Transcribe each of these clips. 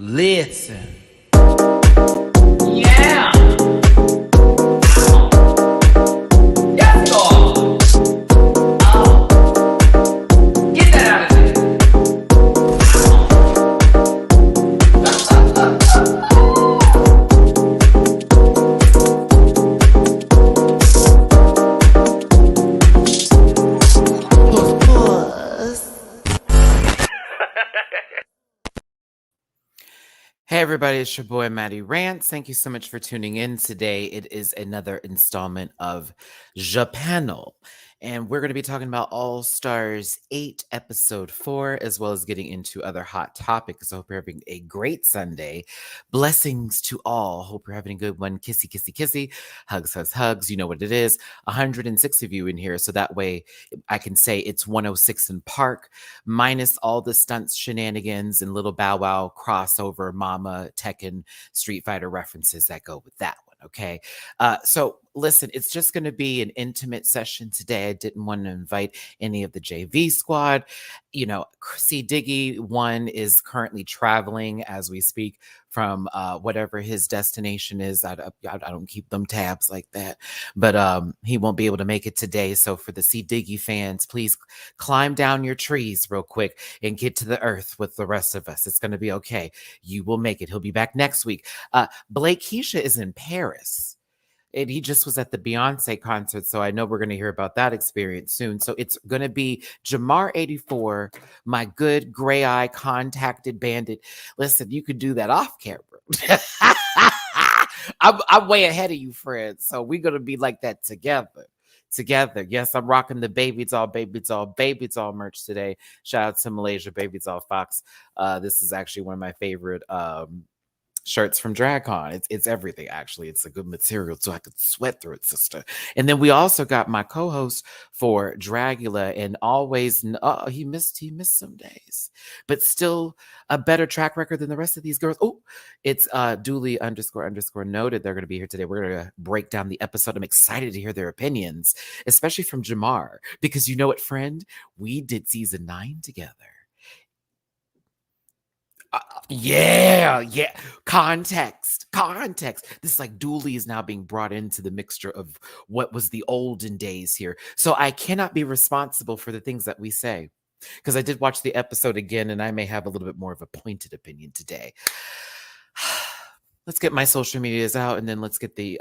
Listen. Yeah. Yes, God. Get that out of there. Hey everybody, it's your boy Matty Rants. Thank you so much for tuning in today. It is another installment of Japanel, and we're going to be talking about All Stars 8, Episode 4, as well as getting into other hot topics. I hope you're having a great Sunday. Blessings to all. Hope you're having a good one. Kissy, kissy, kissy. Hugs, hugs, hugs. You know what it is. 106 of you in here, so that way I can say it's 106 in Park, minus all the stunts, shenanigans, and little Bow Wow crossover, Mama, Tekken, Street Fighter references that go with that one. Okay. So listen, it's just going to be an intimate session today. I didn't want to invite any of the JV squad. You know, C. Diggy one is currently traveling as we speak from whatever his destination is. I don't keep them tabs like that, but he won't be able to make it today. So for the C. Diggy fans, please climb down your trees real quick and get to the earth with the rest of us. It's going to be okay. You will make it. He'll be back next week. Blakeisha is in Paris. And he just was at the Beyonce concert, so I know we're going to hear about that experience soon. So it's going to be Jamar 84, my good gray eye contacted bandit. Listen, you could do that off camera. I'm way ahead of you, friends. So we're going to be like that together. Yes, I'm rocking the Baby Doll merch today. Shout out to Malaysia, Baby Doll Fox. This is actually one of my favorite shirts from DragCon. It's everything, actually. It's a good material, so I could sweat through it, sister. And then we also got my co-host for Dragula, and always he missed some days, but still a better track record than the rest of these girls. Oh, it's Duly _ noted. They're going to be here today. We're going to break down the episode. I'm excited to hear their opinions, especially from Jamar, because you know what, friend? We did season 9 together. Yeah. Context. This is like Duly is now being brought into the mixture of what was the olden days here. So I cannot be responsible for the things that we say, because I did watch the episode again, and I may have a little bit more of a pointed opinion today. Let's get my social medias out, and then let's get the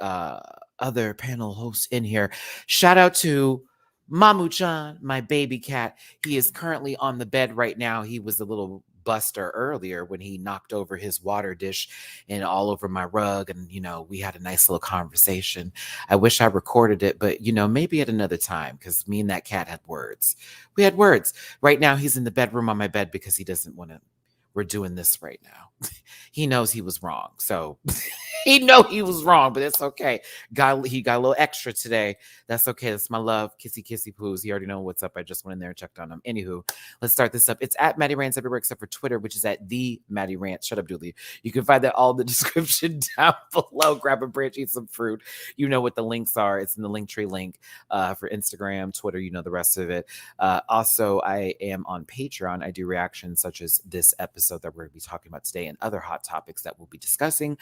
other panel hosts in here. Shout out to Mamu-chan, my baby cat. He is currently on the bed right now. He was a little buster earlier when he knocked over his water dish and all over my rug, and we had a nice little conversation. I wish I recorded it, but maybe at another time, because me and that cat had words. We had words. Right now he's in the bedroom on my bed because he doesn't want to. We're doing this right now. He knows he was wrong, so he know he was wrong, but it's okay. He got a little extra today. That's okay. That's my love. Kissy kissy poos. He already know what's up. I just went in there and checked on him. Anywho, let's start this up. It's at Matty Rants everywhere except for Twitter, which is at the Matty Rants. Shut up, Duly. You can find that all in the description down below. Grab a branch, eat some fruit. You know what the links are. It's in the Linktree link for Instagram, Twitter. You know the rest of it. Also, I am on Patreon. I do reactions such as this episode that we're going to be talking about today, and other hot topics that we'll be discussing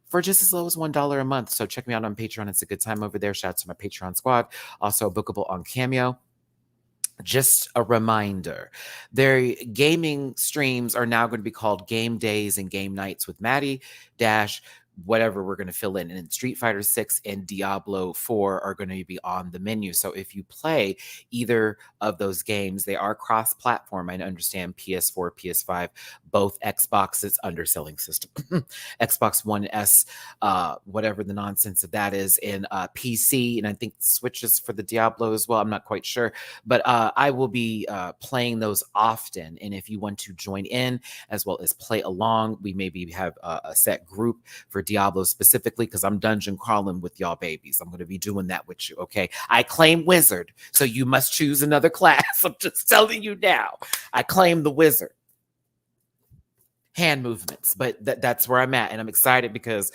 for just as low as $1 a month. So check me out on Patreon. It's a good time over there. Shout out to my Patreon squad. Also bookable on Cameo. Just a reminder, their gaming streams are now going to be called Game Days and Game Nights with Matty Dash whatever we're going to fill in. And Street Fighter 6 and Diablo 4 are going to be on the menu. So if you play either of those games, they are cross-platform. I understand PS4, PS5, both Xboxes, underselling system, Xbox One S, whatever the nonsense of that is, and PC, and I think Switches for the Diablo as well. I'm not quite sure, but I will be playing those often. And if you want to join in as well as play along, we maybe have a set group for Diablo specifically, because I'm dungeon crawling with y'all babies. I'm going to be doing that with you, okay? I claim wizard, so you must choose another class. I'm just telling you now. I claim the wizard. Hand movements, but that's where I'm at, and I'm excited because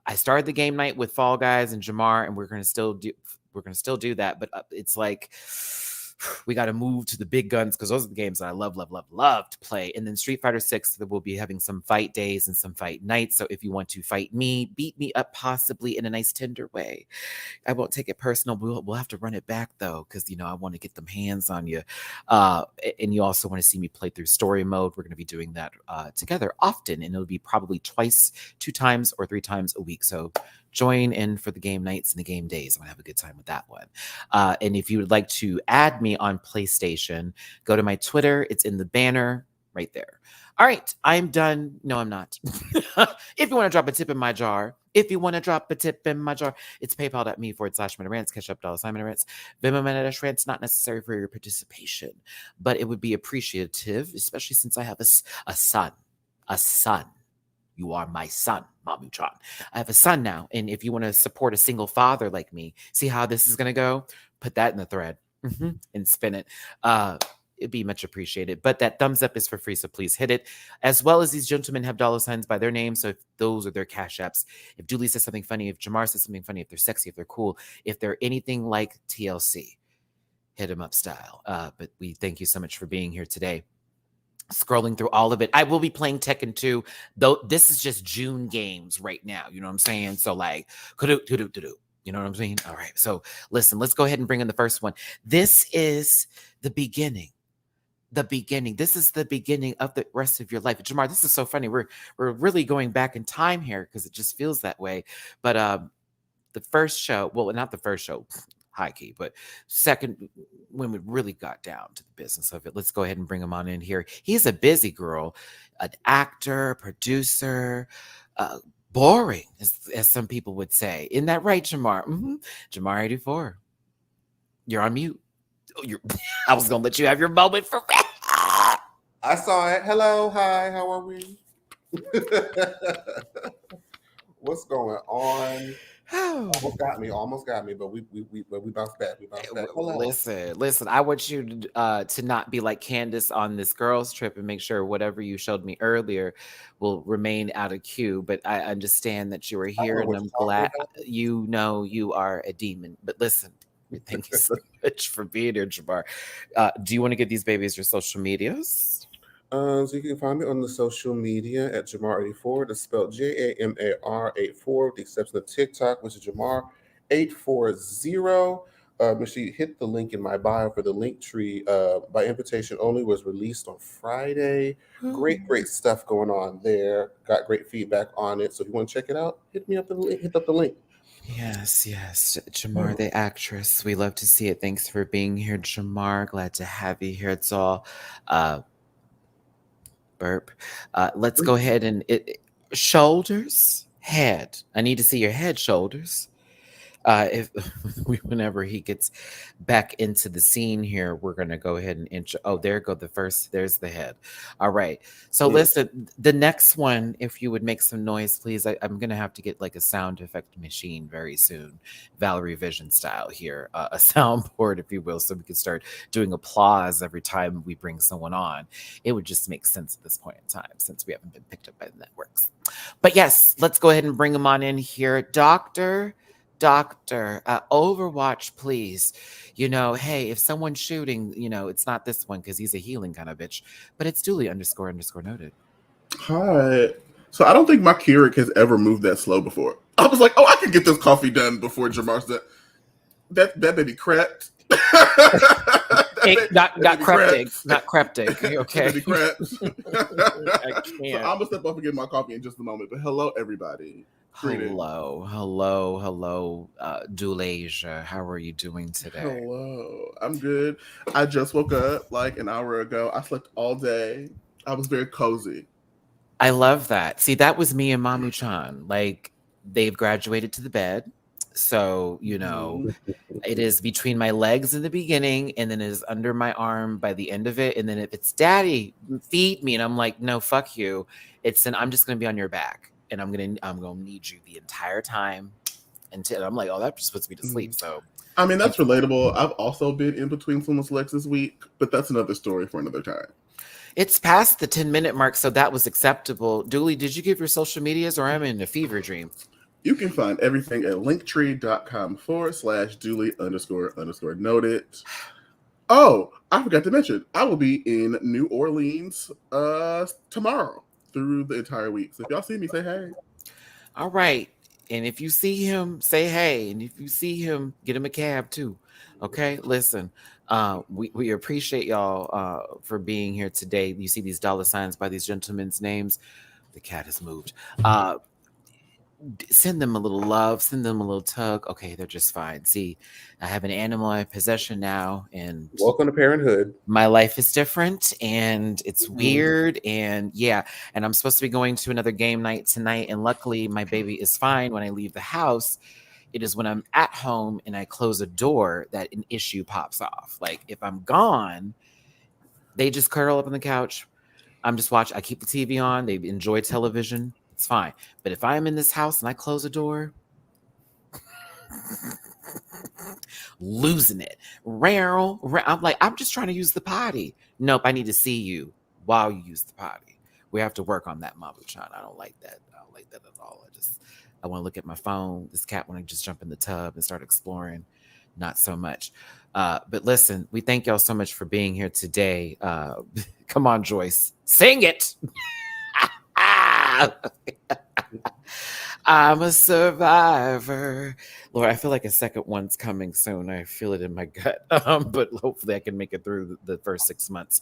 I started the game night with Fall Guys and Jamar, and we're going to still do that, but it's like we got to move to the big guns because those are the games that I love, love, love, love to play. And then Street Fighter 6, we'll be having some fight days and some fight nights. So if you want to fight me, beat me up possibly in a nice tender way, I won't take it personal. We'll have to run it back though, because I want to get them hands on you. And you also want to see me play through story mode. We're going to be doing that together often, and it'll be probably twice, 2 times, or 3 times a week. So join in for the game nights and the game days. I'm gonna have a good time with that one. And if you would like to add me on PlayStation, go to my Twitter. It's in the banner right there. All right, I'm done. No, I'm not. If you want to drop a tip in my jar, it's paypal.me/MattyRants, cash up $MattyRants, Venmo MattyRants, not necessary for your participation, but it would be appreciative, especially since I have a son. A son. You are my son, Mommy John. I have a son now. And if you want to support a single father like me, see how this is going to go? Put that in the thread and spin it. It'd be much appreciated. But that thumbs up is for free, so please hit it. As well as these gentlemen have $ by their name, so if those are their cash apps. If Duly says something funny, if Jamar says something funny, if they're sexy, if they're cool, if they're anything like TLC, hit them up style. But we thank you so much for being here today. Scrolling through all of it. I will be playing Tekken 2, though this is just June games right now. You know what I'm saying? So like, you know what I'm saying? All right. So listen, let's go ahead and bring in the first one. This is the beginning. The beginning. This is the beginning of the rest of your life. Jamar, this is so funny. We're really going back in time here because it just feels that way. But the first show, well, not the first show, high key, but second, when we really got down to the business of it, let's go ahead and bring him on in here. He's a busy girl, an actor, producer, boring, as some people would say. Isn't that right, Jamar? Jamar 84. You're on mute. I was gonna let you have your moment for I saw it. Hello, hi, how are we? What's going on? Almost got me, but we bounced back. Hello. Listen. I want you to not be like Candace on this girls trip and make sure whatever you showed me earlier will remain out of queue. But I understand that you are here, and I'm glad you are a demon. But listen, thank you so much for being here, Jamar. Do you want to give these babies your social medias? So you can find me on the social media at Jamar84. That's spelled JAMAR84, with the exception of TikTok, which is Jamar840. Make sure you hit the link in my bio for the link tree. By invitation only, was released on Friday. Great stuff going on there. Got great feedback on it. So if you want to check it out, hit up the link. Yes. Jamar, the actress. We love to see it. Thanks for being here, Jamar. Glad to have you here. It's all burp. Let's go ahead and shoulders, head. I need to see your head, shoulders. Whenever he gets back into the scene here, we're gonna go ahead and intro. Oh, there's the head. All right. So listen, the next one, if you would make some noise, please. I'm gonna have to get like a sound effect machine very soon, Valerie Vision style here, a soundboard, if you will, so we can start doing applause every time we bring someone on. It would just make sense at this point in time since we haven't been picked up by the networks. But yes, let's go ahead and bring him on in here, Doctor, Overwatch, please. Hey, if someone's shooting, it's not this one because he's a healing kind of bitch, but it's Duly __noted. Hi. So I don't think my Keurig has ever moved that slow before. I was like, oh, I can get this coffee done before Jamar's done. That baby crept. Not cryptic. Okay. Baby crept. I can't. So I'm gonna step off and get my coffee in just a moment. But hello, everybody. Hello, Duleisha. How are you doing today? Hello, I'm good. I just woke up like an hour ago. I slept all day. I was very cozy. I love that. See, that was me and Mamu Chan. Like, they've graduated to the bed. So, it is between my legs in the beginning, and then it is under my arm by the end of it. And then if it's daddy, feed me. And I'm like, no, fuck you. I'm just going to be on your back. And I'm gonna need you the entire time until I'm like, oh, that just puts me to sleep. So I mean, that's relatable. I've also been in between someone's legs this week, but that's another story for another time. It's past the 10-minute mark, so that was acceptable. Duly, did you give your social medias, or I'm in a fever dream? You can find everything at linktree.com/Duly __noted. Oh, I forgot to mention, I will be in New Orleans tomorrow through the entire week. So if y'all see me, say hey. All right. And if you see him, say hey. And if you see him, get him a cab too. Okay. Listen, we appreciate y'all for being here today. You see these dollar signs by these gentlemen's names. The cat has moved. Send them a little love, send them a little tug. Okay, they're just fine. See, I have an animal in possession now, and Welcome to parenthood. my life is different and it's weird. And yeah, and I'm supposed to be going to another game night tonight. And luckily, my baby is fine when I leave the house. It is when I'm at home and I close a door that an issue pops off. Like if I'm gone, they just curl up on the couch. I'm just watching. I keep the TV on. They enjoy television. It's fine. But if I'm in this house and I close a door, losing it. I'm like, I'm just trying to use the potty. Nope, I need to see you while you use the potty. We have to work on that, Mabu-chan. I don't like that. I don't like that at all. I want to look at my phone. This cat want to just jump in the tub and start exploring. Not so much. But listen, we thank y'all so much for being here today. Come on, Joyce. Sing it. I'm a survivor. Lord, I feel like a second one's coming soon. I feel it in my gut. But hopefully I can make it through the first 6 months.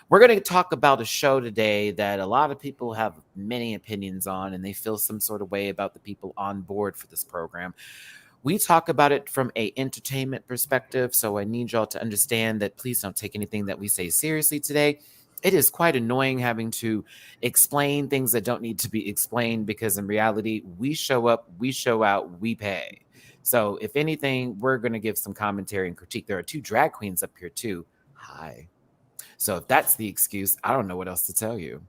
We're going to talk about a show today that a lot of people have many opinions on, and they feel some sort of way about the people on board for this program. We talk about it from an entertainment perspective, so I need y'all to understand that please don't take anything that we say seriously today. It is quite annoying having to explain things that don't need to be explained because in reality, we show up, we show out, we pay. So if anything, we're going to give some commentary and critique. There are 2 drag queens up here too. Hi. So if that's the excuse, I don't know what else to tell you.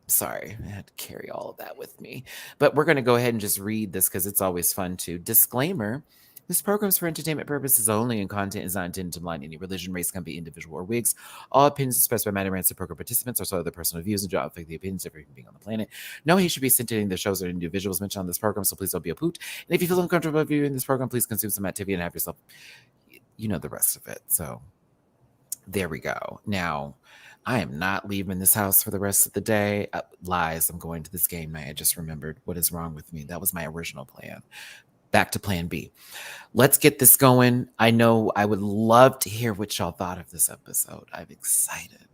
Sorry, I had to carry all of that with me. But we're going to go ahead and just read this because it's always fun to. Disclaimer. This program is for entertainment purposes only, and content is not intended to malign any religion, race, company, individual, or wigs. All opinions expressed by Matty Rants and program participants are solely their personal views and do not affect the opinions of every human being on the planet. No hate should be sent to any of the shows or individuals mentioned on this program, so please don't be a poot. And if you feel uncomfortable viewing this program, please consume some activity and have yourself, you know, the rest of it. So there we go. Now, I am not leaving this house for the rest of the day. Lies. I'm going to this game night. I just remembered what is wrong with me. That was my original plan. Back to plan B. Let's get this going. I know I would love to hear what y'all thought of this episode. I'm excited.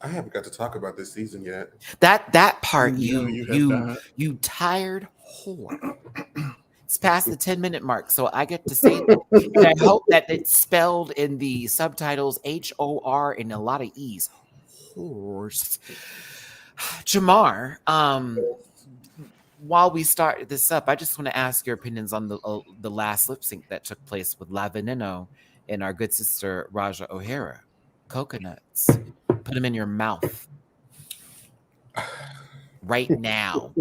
I haven't got to talk about this season yet. That part, No, you you have not. you tired whore. It's past the 10-minute mark, so I get to say that. And I hope that it's spelled in the subtitles HOR and a lot of E's. Horse. Jamar, while we start this up, I just want to ask your opinions on the last lip sync that took place with La Veneno and our good sister Raja O'Hara. Coconuts. Put them in your mouth. Right now.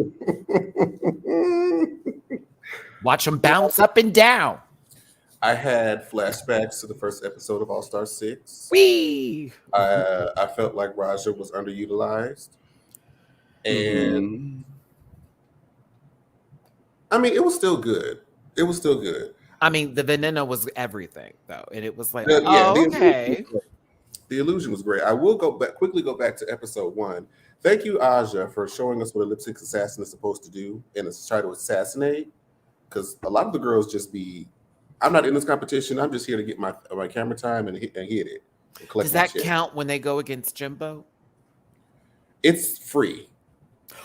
Watch them bounce up and down. I had flashbacks to the first episode of All Star 6. Whee! I felt like Raja was underutilized. And I mean, it was still good. It was still good. I mean, the Veneno was everything, though. And it was like, okay. The illusion was great. I will quickly go back to episode 1. Thank you, Aja, for showing us what a lip sync assassin is supposed to do and to try to assassinate. Because a lot of the girls just be, I'm not in this competition. I'm just here to get my camera time and hit it. And does that count when they go against Jimbo? It's free.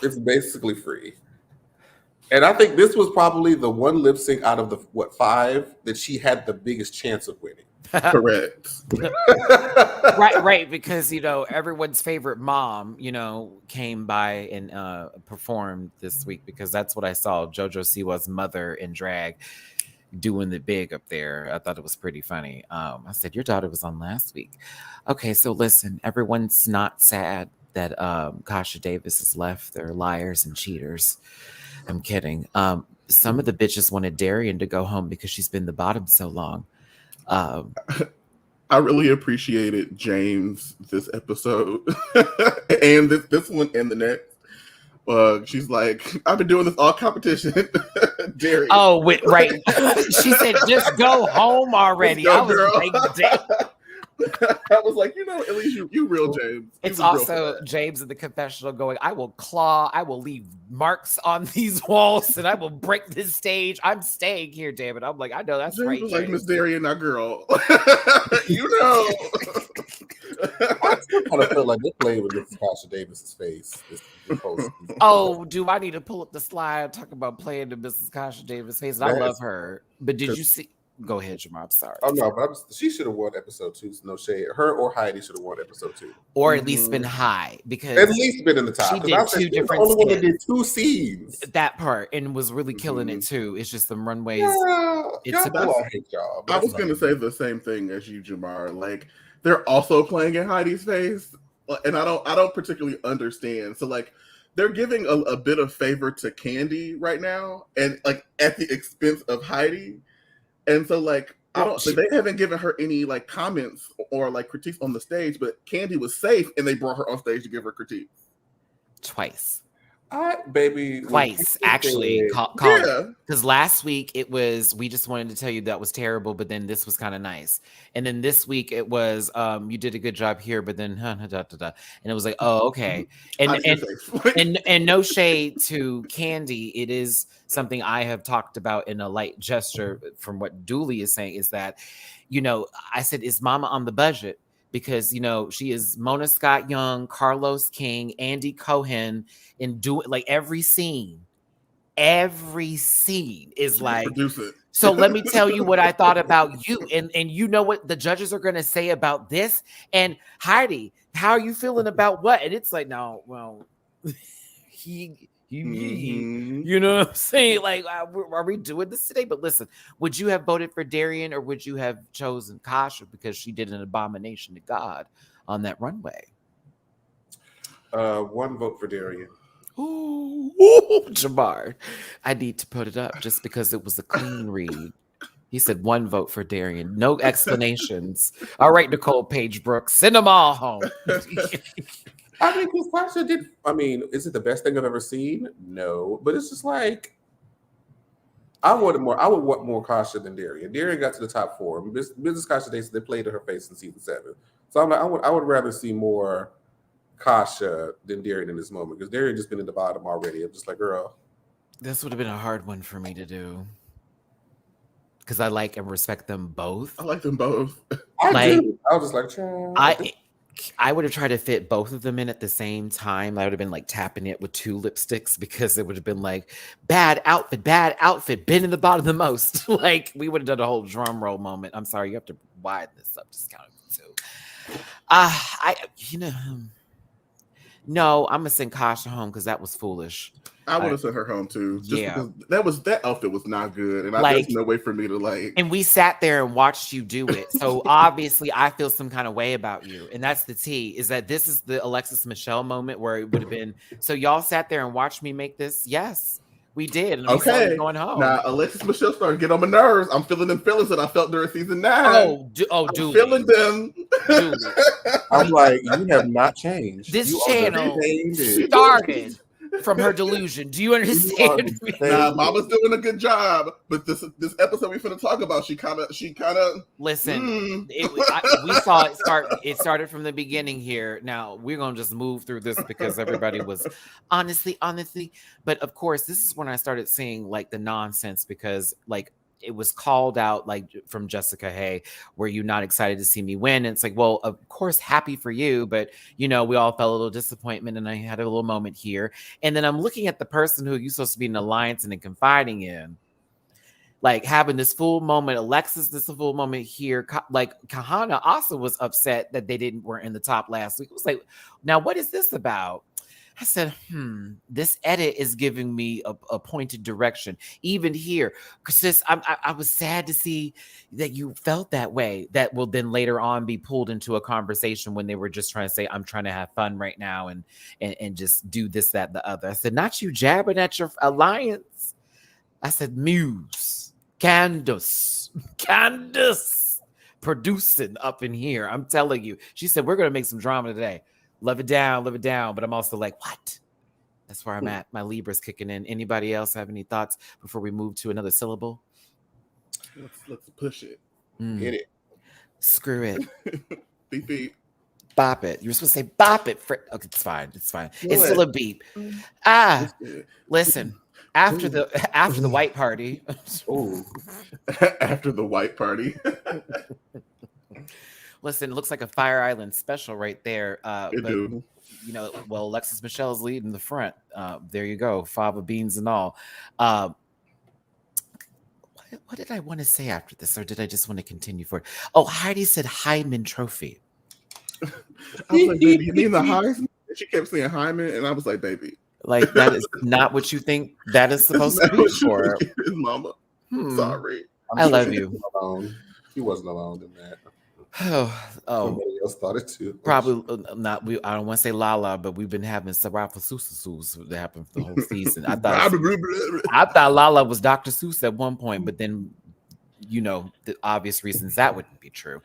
It's basically free. And I think this was probably the one lip sync out of the 5 that she had the biggest chance of winning. Correct. right, because everyone's favorite mom, came by and performed this week because that's what I saw. JoJo Siwa's mother in drag doing the big up there. I thought it was pretty funny. I said, your daughter was on last week. Okay, so listen, everyone's not sad that Kasha Davis has left. They're liars and cheaters. I'm kidding. Some of the bitches wanted Darian to go home because she's been the bottom so long. I really appreciated James this episode and this one and the next. She's like, I've been doing this all competition. Darian. Oh, right. She said, just go home already. Let's go, I was girl. like, damn. I was like, at least you real James. It's You was real for also that. James in the confessional going, I will leave marks on these walls and I will break this stage. I'm staying here, damn it. I'm like, I know that's James right, was like, James. Miss Darian, not girl. You know. I still kind of feel like they played with Mrs. Kasha Davis's face. This whole season. Oh, do I need to pull up the slide and talk about playing the Mrs. Kasha Davis face? And I love her. But did you see? Go ahead, Jamar. I'm sorry. Oh no, but she should have won episode 2. No shade. Her or Heidi should have won episode 2. Or at least been high, because At least been in the top. she 'Cause did I said two she was the different only one that skits. did 2 scenes. That part, and was really killing it too. It's just some runways. Yeah, It's God, a- I hate y'all. but I was that's going to fine. say the same thing as you, Jamar. Like, they're also playing in Heidi's face, and I don't particularly understand. So, like, they're giving a bit of favor to Candy right now, and like at the expense of Heidi. And so, like, they haven't given her any like comments or like critiques on the stage, but Candy was safe, and they brought her on stage to give her critiques. Twice. Baby, Twice, actually. Yeah. Because last week it was, we just wanted to tell you that was terrible, but then this was kind of nice. And then this week it was, you did a good job here, but then and it was like, oh, okay. And no shade to Candy. It is something I have talked about in a light gesture from what Duly is saying, is that, I said, is Mama on the budget? Because she is Mona Scott Young, Carlos King, Andy Cohen, and like every scene is like, produce it. So let me tell you what I thought about you, and you know what the judges are going to say about this. And Heidi, how are you feeling about what? And it's like, no, well, you know what I'm saying? Like, are we doing this today? But listen, would you have voted for Darian, or would you have chosen Kasha because she did an abomination to God on that runway? 1 vote for Darian. Ooh, Jamar, I need to put it up just because it was a clean read. He said 1 vote for Darian. No explanations. All right, Nicole Page Brooks, send them all home. I mean, because Kasha did. I mean, is it the best thing I've ever seen? No, but it's just like I would want more Kasha than Darian. Darian got to the top 4. Mrs. Kasha they played to her face in season 7. So I'm like, I would rather see more Kasha than Darian in this moment, because Darian just been in the bottom already. I'm just like, girl, this would have been a hard one for me to do, because I like and respect them both. I like them both. I do. I was just like, child. I would have tried to fit both of them in at the same time. I would have been like tapping it with 2 lipsticks, because it would have been like bad outfit, been in the bottom the most. Like, we would have done a whole drum roll moment. I'm sorry, you have to widen this up just kind of too. No, I'm gonna send Kasha home because that was foolish. I would have sent her home too. Just Yeah. because that outfit was not good, and there's no way for me to like. And we sat there and watched you do it, so obviously I feel some kind of way about you, and that's the tea. Is that this is the Alexis Michelle moment where it would have been. So y'all sat there and watched me make this. Yes, we did. And Okay, going home. Now Alexis Michelle started to get on my nerves. I'm feeling them feelings that I felt during season 9. I'm feeling them. I'm like, you have not changed. This you channel started from her delusion. Do you understand me? Nah, Mama's doing a good job, but this episode we're finna talk about, she kind of listen. We saw it start. It started from the beginning here. Now we're gonna just move through this because everybody was honestly. But of course, this is when I started seeing like the nonsense, because like it was called out like from Jessica, hey, were you not excited to see me win? And it's like, well, of course, happy for you, but we all felt a little disappointment, and I had a little moment here. And then I'm looking at the person who you're supposed to be in alliance and confiding in, like having this full moment. Alexis, this full moment here. Like Kahana also was upset that they weren't in the top last week. It was like, now what is this about? I said, this edit is giving me a pointed direction. Even here, sis, I was sad to see that you felt that way. That will then later on be pulled into a conversation when they were just trying to say, I'm trying to have fun right now and just do this, that, and the other. I said, not you jabbing at your alliance. I said, Muse, Candace, producing up in here. I'm telling you. She said, we're going to make some drama today. Love it down. But I'm also like, what? That's where I'm at. My Libra's kicking in. Anybody else have any thoughts before we move to another syllable? Let's push it. Get it. Screw it. Beep beep. Bop it. You were supposed to say bop it. Okay, it's fine. It's fine. Go It's ahead. still a beep. Ah, Let's do it. listen. After the white party. Oh, After the white party. Listen, it looks like a Fire Island special right there. It But do. you know, well, Alexis Michelle's leading the front. There you go, fava beans and all. What did I want to say after this, or did I just want to continue forward? Oh, Heidi said Hyman Trophy. I was like, baby, you mean the Heisman? She kept saying Hyman, and I was like, baby. Like, that is not what you think that is supposed to be for. His mama. I Sorry. I'm love sure you. He wasn't alone in that. Oh, Somebody else thought it too. probably not. I don't want to say Lala, but we've been having Sarafa Susasus that happened for the whole season. I thought Lala was Dr. Seuss at one point, but then, you know, the obvious reasons that wouldn't be true.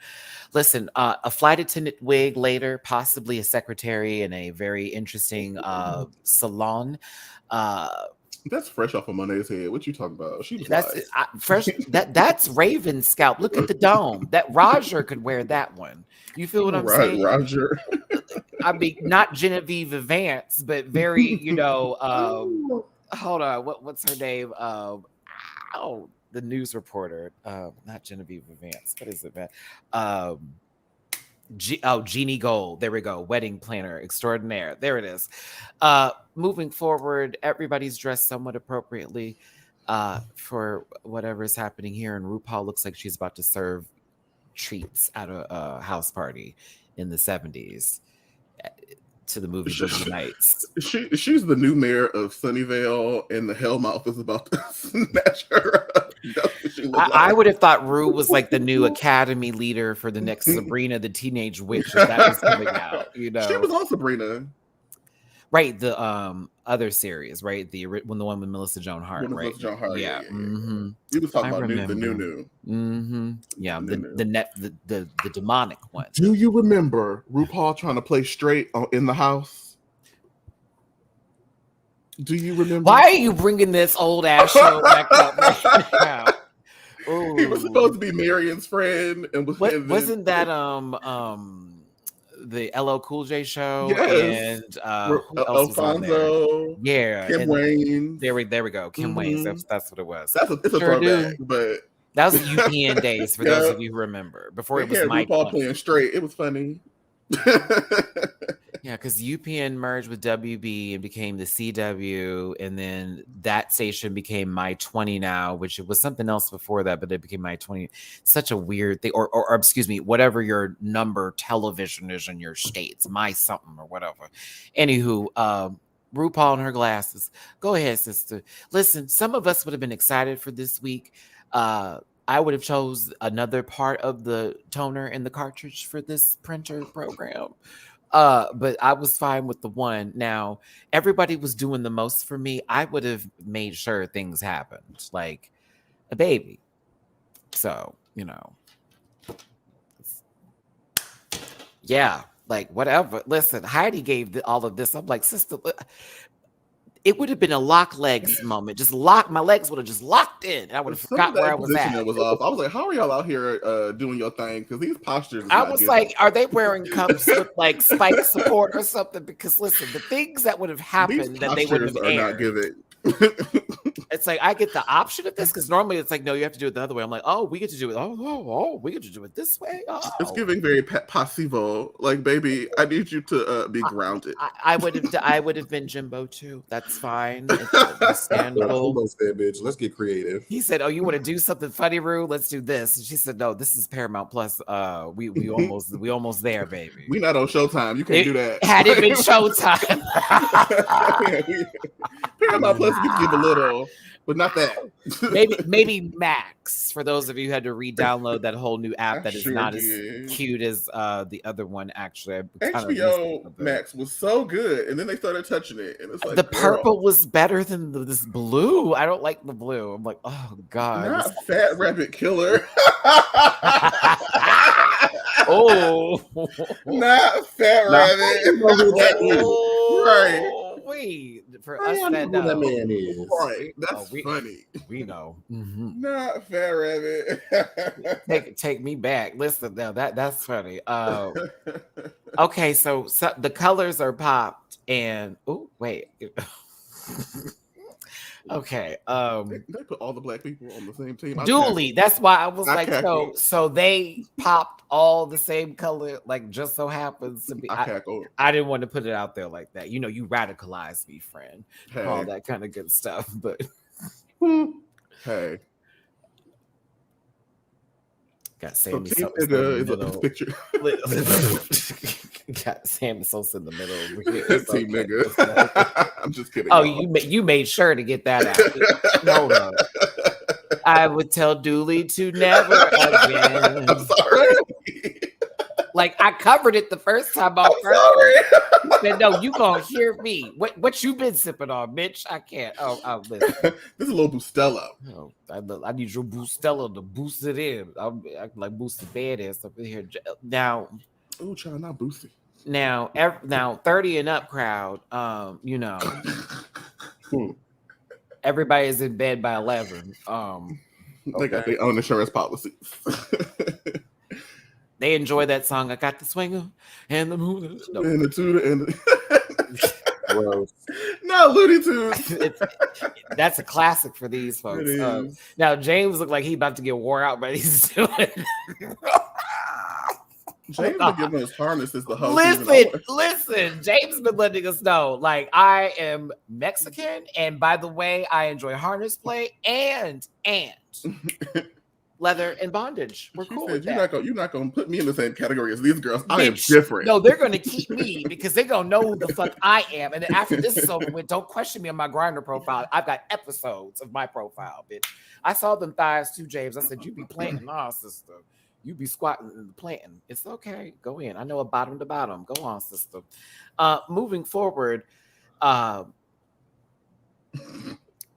Listen, a flight attendant wig later, possibly a secretary in a very interesting salon. That's fresh off of Monet's head. What you talking about? She That's flies. fresh. That's Raven's scalp. Look at the dome. That Roger could wear that one. You feel what I'm saying? Roger. I mean, not Genevieve Vance, but very, you know. Hold on, what's her name? The news reporter. Not Genevieve Vance. What is it, man? Jeannie Gold. There we go. Wedding planner extraordinaire. There it is. Moving forward, everybody's dressed somewhat appropriately for whatever is happening here. And RuPaul looks like she's about to serve treats at a house party in the 70s to the movie Boogie Nights. She's the new mayor of Sunnyvale, and the Hellmouth is about to snatch her up. That's what she looks like. I would have thought Rue was like the new Academy leader for the next Sabrina the Teenage Witch if that was coming out. You know, she was on Sabrina, right? The other series, right? The one with Melissa Joan Hart, right? Melissa Joan Hart, yeah. Mm-hmm. We was talking I about the remember. new. Mm-hmm. Yeah, the demonic one. Do you remember RuPaul trying to play straight in the house? Do you remember? Why are you bringing this old ass show back up right now? He was supposed to be Marion's friend, and wasn't that the LL Cool J show? Yes. And who else was on there? Alfonso, Yeah, Kim Wayne. There we go. Kim Wayne's. That's what it was. It's a throwback, but that was the UPN days for those of you who remember. Before it was Mike RuPaul playing straight. It was funny. Yeah, because UPN merged with WB and became the CW, and then that station became My 20 now, which it was something else before that, but it became My 20. Such a weird thing, or excuse me, whatever your number television is in your states, My something or whatever. Anywho, RuPaul and her glasses. Go ahead, sister. Listen, some of us would have been excited for this week. I would have chose another part of the toner in the cartridge for this printer program. But I was fine with the one. Now, everybody was doing the most for me. I would have made sure things happened, like a baby. So, you know, yeah, like whatever. Listen, Heidi gave all of this. I'm like, sister, it would have been a lock legs moment. Just my legs would have just locked in. And I would have forgot where I was at. Was off. I was like, how are y'all out here doing your thing? Because these postures. I was like, are they wearing cups with like spike support or something? Because listen, the things that would have happened that they would have not giving. It's like I get the option of this because normally it's like, no, you have to do it the other way. I'm like, oh, we get to do it. Oh, we get to do it this way. Oh. It's giving very passivo. Like, baby, I need you to be grounded. I would have been Jimbo too. That's fine. It's understandable. Said, bitch, let's get creative. He said, oh, you want to do something funny, Rue? Let's do this. And she said, no, this is Paramount Plus. We almost there, baby. We not on Showtime. You can't do that. Had it been Showtime. Paramount Plus could give a little, but not that. maybe Max, for those of you who had to re-download that whole new app that is not as cute as the other one. Actually, HBO Max was so good, and then they started touching it, and it's like the purple was better than this blue. I don't like the blue. I'm like, oh god, not Fat Rabbit Killer. Oh, not Fat Rabbit. Right. queen. For I us don't that know who that know. man is. Right. That's we- funny. We know. Mhm. Not fair, Rabbit. Take me back. Listen, now that's funny. Okay, so the colors are popped, and oh wait. Okay. They put all the black people on the same team. I Duly. That's why I was I like, cackled. so they popped all the same color, like just so happens to be. I cackled. I didn't want to put it out there like that. You know, you radicalized me, friend. All Hey, that kind of good stuff. But hey. got So Sammy Team Sosa in the Nigga is middle. this picture. Got Sammy Sosa in the middle over here. It's Team okay. Nigga. I'm just kidding. Oh, y'all. you made sure to get that out. Hold up. I would tell Duly to never again. I'm sorry. Like I covered it the first time on I'm purpose. sorry. You said, no, you gonna hear me. What you been sipping on, bitch? I can't. Oh, listen. This is a little Bustelo. Oh, I need your Bustelo to boost it in. I'm like boosted badass up in here. Now, Oh, child, not Boosie. now 30 and up crowd. You know, everybody is in bed by 11. They got their own insurance policies. They enjoy that song. I got the swinger and the moon. No. And the tutor and the Gross. not Looney Tunes. That's a classic for these folks. It is. Now James looked like he about to get wore out by these two. James been giving us harnesses the whole season. Listen. James been letting us know. Like I am Mexican, and by the way, I enjoy harness play and leather and bondage. We're cool with that. You're not gonna put me in the same category as these girls. I am Bitch, different. No, they're gonna keep me because they're gonna know who the fuck I am. And then after this is over with, don't question me on my Grindr profile. I've got episodes of my profile, bitch. I saw them thighs too, James. I said, you be planting, nah, sister. You be squatting and planting. It's okay. Go in. I know a bottom to bottom. Go on, sister. Moving forward,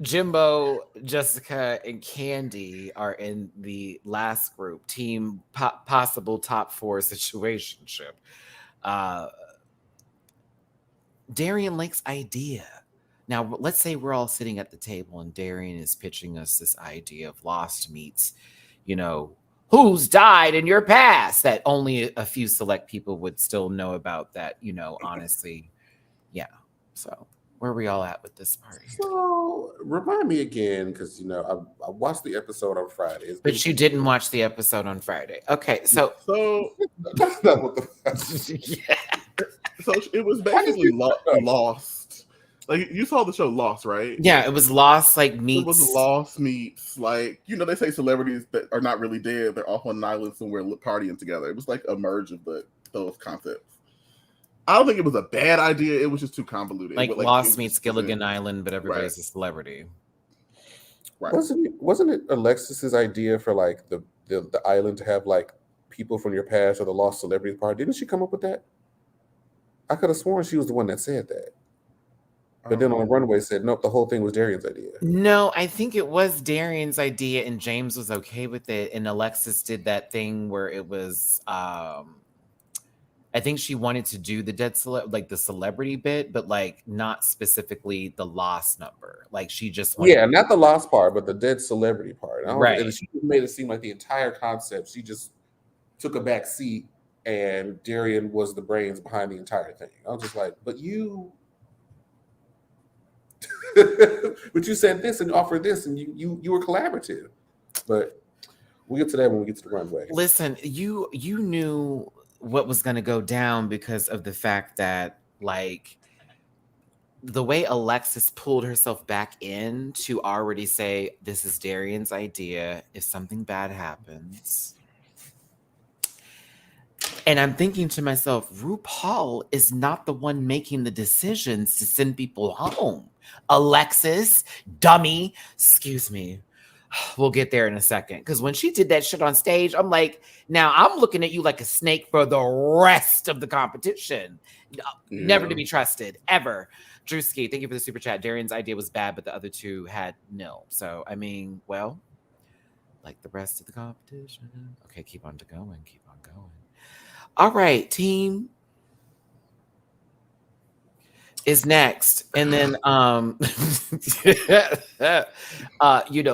Jimbo, Jessica, and Candy are in the last group, team possible top 4 situationship. Darian Lake's idea. Now, let's say we're all sitting at the table and Darian is pitching us this idea of lost meets, you know, who's died in your past that only a few select people would still know about that, you know, honestly. Yeah. So where are we all at with this party? So remind me again, because you know I watched the episode on Friday. But you didn't watch the episode on Friday. Okay, so that's not what the yeah. So it was basically Lost. Like you saw the show Lost, right? Yeah, it was Lost like meets. It was Lost meets like they say celebrities that are not really dead, they're off on an island somewhere partying together. It was like a merge of those concepts. I don't think it was a bad idea. It was just too convoluted. Like Lost meets Gilligan Island, but everybody's a celebrity. Right. Wasn't it Alexis's idea for like the island to have like people from your past or the lost celebrity part? Didn't she come up with that? I could have sworn she was the one that said that. But then on Runway said, nope, the whole thing was Darian's idea. No, I think it was Darian's idea and James was okay with it. And Alexis did that thing where it was, I think she wanted to do the the celebrity bit, but like not specifically the lost number. Like she just wanted not the lost part, but the dead celebrity part. Right. And she made it seem like the entire concept, she just took a back seat and Darian was the brains behind the entire thing. I was just like, but you... but you said this and offered this and you were collaborative. But we'll get to that when we get to the Runway. Listen, you knew what was going to go down because of the fact that like the way Alexis pulled herself back in to already say this is Darian's idea if something bad happens. And I'm thinking to myself, RuPaul is not the one making the decisions to send people home. Alexis, dummy, excuse me. We'll get there in a second. Because when she did that shit on stage, I'm like, now I'm looking at you like a snake for the rest of the competition. Never to be trusted, ever. Drewski, thank you for the super chat. Darian's idea was bad, but the other two had nil. So, I mean, well, like the rest of the competition. Okay, keep on going. Keep on going. All right, team. is next. And then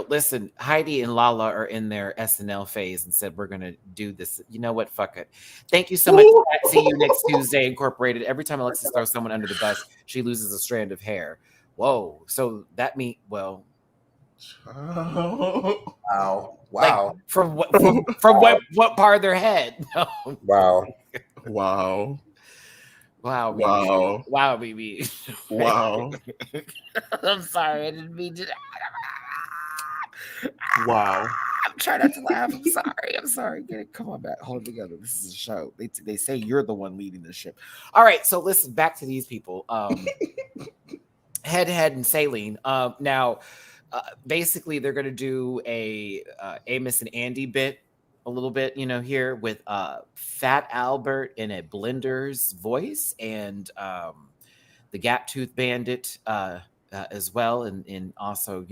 listen, Heidi and Lala are in their SNL phase and said we're gonna do this. You know what? Fuck it. Thank you so much. See you next Tuesday, Incorporated. Every time Alexis throws someone under the bus, she loses a strand of hair. Whoa. So that means Wow. like Wow. from what part of their head? No. Wow. Wow. Wow, BB. Wow. Wow, BB. Wow. I'm sorry, I didn't mean to. Wow. I'm trying not to laugh. I'm sorry. Get it. Come on back. Hold it together. This is a show. They say you're the one leading the ship. All right. So listen, back to these people. Head and Saline. Now, basically, they're going to do a Amos and Andy bit a little bit, here with Fat Albert in a Blender's voice and the Gap Tooth Bandit as well, and also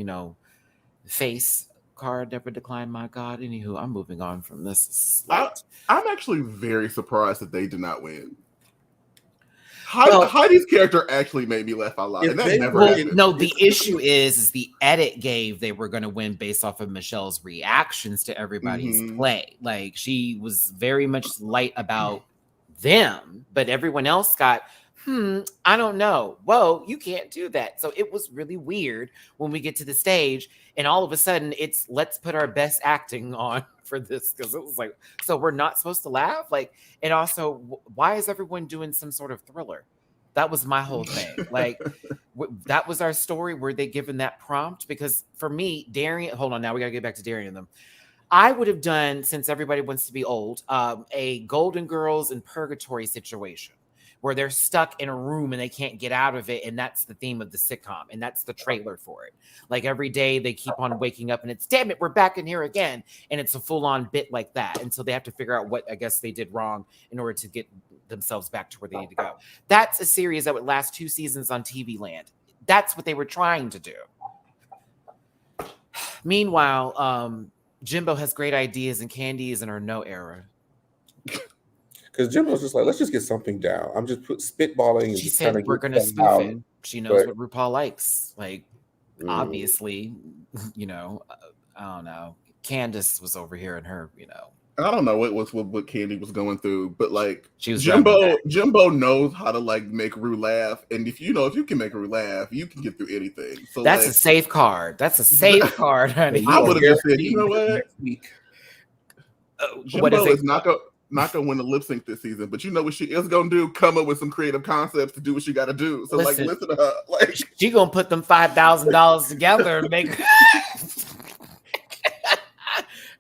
face card never declined. My God. Anywho, I'm moving on from this. I'm actually very surprised that they did not win. Heidi's character actually made me laugh out loud. And that never happened. No, the issue is the edit gave they were going to win based off of Michelle's reactions to everybody's play. Like, she was very much light about them, but everyone else got, I don't know. Whoa, you can't do that. So it was really weird when we get to the stage and all of a sudden it's let's put our best acting on for this, because it was like, so we're not supposed to laugh? Like, and also, why is everyone doing some sort of Thriller? That was my whole thing. Like, that was our story. Were they given that prompt? Because for me, Darian, hold on, now we got to get back to Darian and them. I would have done, since everybody wants to be old, a Golden Girls in Purgatory situation where they're stuck in a room and they can't get out of it. And that's the theme of the sitcom. And that's the trailer for it. Like, every day they keep on waking up and it's, damn it, we're back in here again. And it's a full-on bit like that. And so they have to figure out what, I guess, they did wrong in order to get themselves back to where they need to go. That's a series that would last 2 seasons on TV land. That's what they were trying to do. Meanwhile, Jimbo has great ideas and Candy is in her no era. Because Jimbo's just like, let's just get something down. I'm just spitballing. And she said we're going to spoof it. She knows what RuPaul likes. Like, obviously, I don't know. Candace was over here and her, I don't know what Candy was going through, but like, she was Jimbo knows how to like make Ru laugh, and if you can make Ru laugh, you can get through anything. So that's a safe card. That's a safe card, honey. I would have just said, you know what? Jimbo is not gonna win the lip sync this season, but you know what she is gonna do? Come up with some creative concepts to do what she got to do. So listen to her. Like, she gonna put them $5,000 together and make.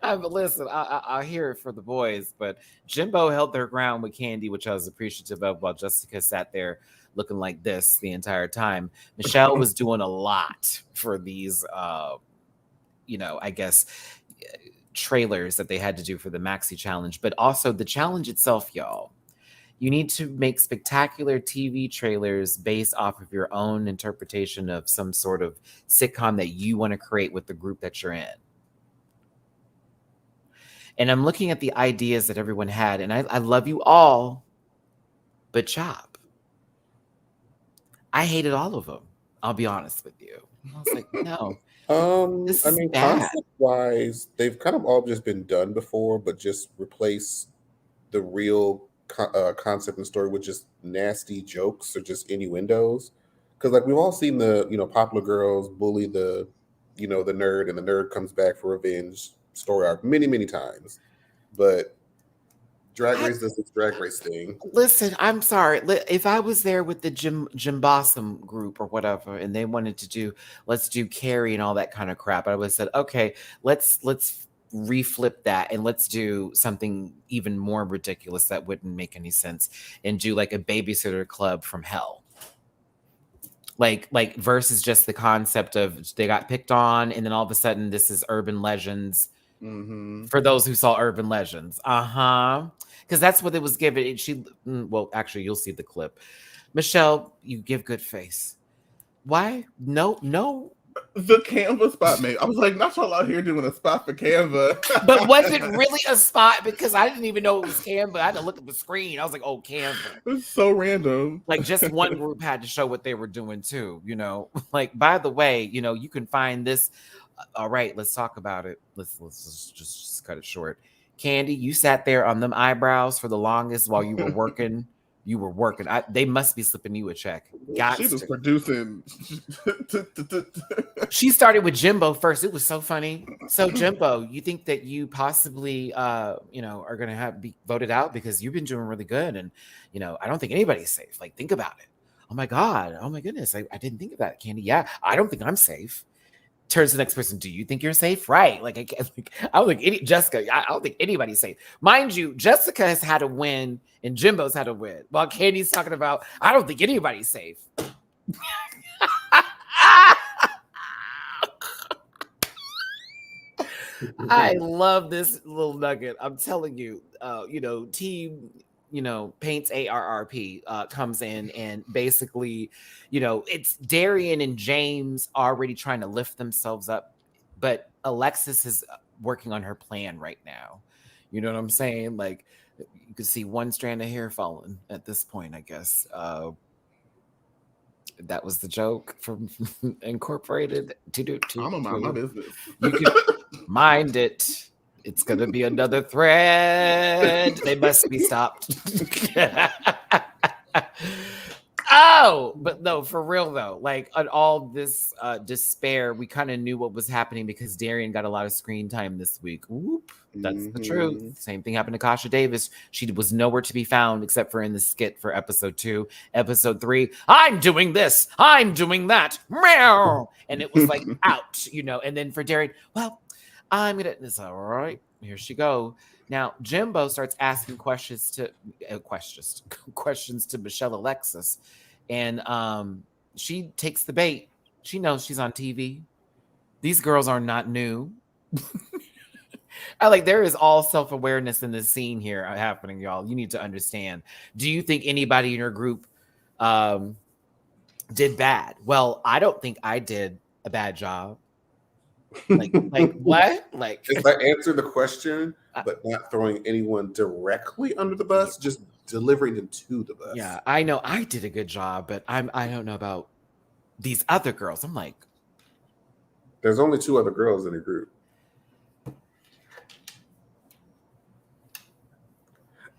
Listen, I hear it for the boys, but Jimbo held their ground with Candy, which I was appreciative of, while Jessica sat there looking like this the entire time. Michelle was doing a lot for these, I guess, trailers that they had to do for the Maxi challenge, but also the challenge itself, y'all. You need to make spectacular TV trailers based off of your own interpretation of some sort of sitcom that you want to create with the group that you're in. And I'm looking at the ideas that everyone had, and I love you all, but Chop. I hated all of them. I'll be honest with you. I was like, no. Concept-wise, they've kind of all just been done before, but just replace the real concept and story with just nasty jokes or just innuendos. Because like we've all seen the popular girls bully the the nerd, and the nerd comes back for revenge story arc many times, but Drag Race does its Drag Race thing. Listen, I'm sorry. If I was there with the Jim Bossum group or whatever, and they wanted to let's do Carrie and all that kind of crap, I would have said, okay, let's reflip that and let's do something even more ridiculous that wouldn't make any sense, and do like a Babysitter Club from hell. Like versus just the concept of they got picked on, and then all of a sudden this is Urban Legends. For those who saw Urban Legends, because that's what it was given. Actually, you'll see the clip. Michelle, you give good face. Why? No. The Canva spot, mate. I was like, not y'all out here doing a spot for Canva. But was it really a spot? Because I didn't even know it was Canva. I had to look at the screen. I was like, oh, Canva. It's so random. Like just one group had to show what they were doing too, you know. Like, by the way, you know, you can find this. All right, let's talk about it. Let's just cut it short. Candy, you sat there on them eyebrows for the longest while you were working. You were working. They must be slipping you a check. She was producing. She started with Jimbo first. It was so funny. So Jimbo, you think that you possibly, you know, are going to be voted out because you've been doing really good, and you know, I don't think anybody's safe. Like, think about it. Oh my God. Oh my goodness. I didn't think of that, Candy. Yeah, I don't think I'm safe. Turns to the next person. Do you think you're safe? Right. Like, I don't think Jessica, I don't think anybody's safe. Mind you, Jessica has had a win and Jimbo's had a win. While Candy's talking about, I don't think anybody's safe. I love this little nugget. I'm telling you, you know, team, you know, Paints ARRP comes in and basically, you know, it's Darian and James already trying to lift themselves up, but Alexis is working on her plan right now. You know what I'm saying? Like, you can see one strand of hair falling at this point, I guess. That was the joke from Incorporated. I'm gonna mind my business. You can mind it. It's gonna be another thread. They must be stopped. Oh, but no, for real though. Like, on all this despair, we kind of knew what was happening because Darian got a lot of screen time this week. Whoop. That's the truth. Same thing happened to Kasha Davis. She was nowhere to be found except for in the skit for episode 2. Episode 3, I'm doing this, I'm doing that. Meow. And it was like out, you know. And then for Darian, well, I'm gonna. It's all right. Here she go. Now Jimbo starts asking questions to Michelle Alexis, and she takes the bait. She knows she's on TV. These girls are not new. There is all self-awareness in this scene here happening, y'all. You need to understand. Do you think anybody in your group did bad? Well, I don't think I did a bad job. Like what? Like, if I answer the question, but not throwing anyone directly under the bus, just delivering them to the bus. Yeah, I know I did a good job, but I don't know about these other girls. I'm like, there's only 2 other girls in the group.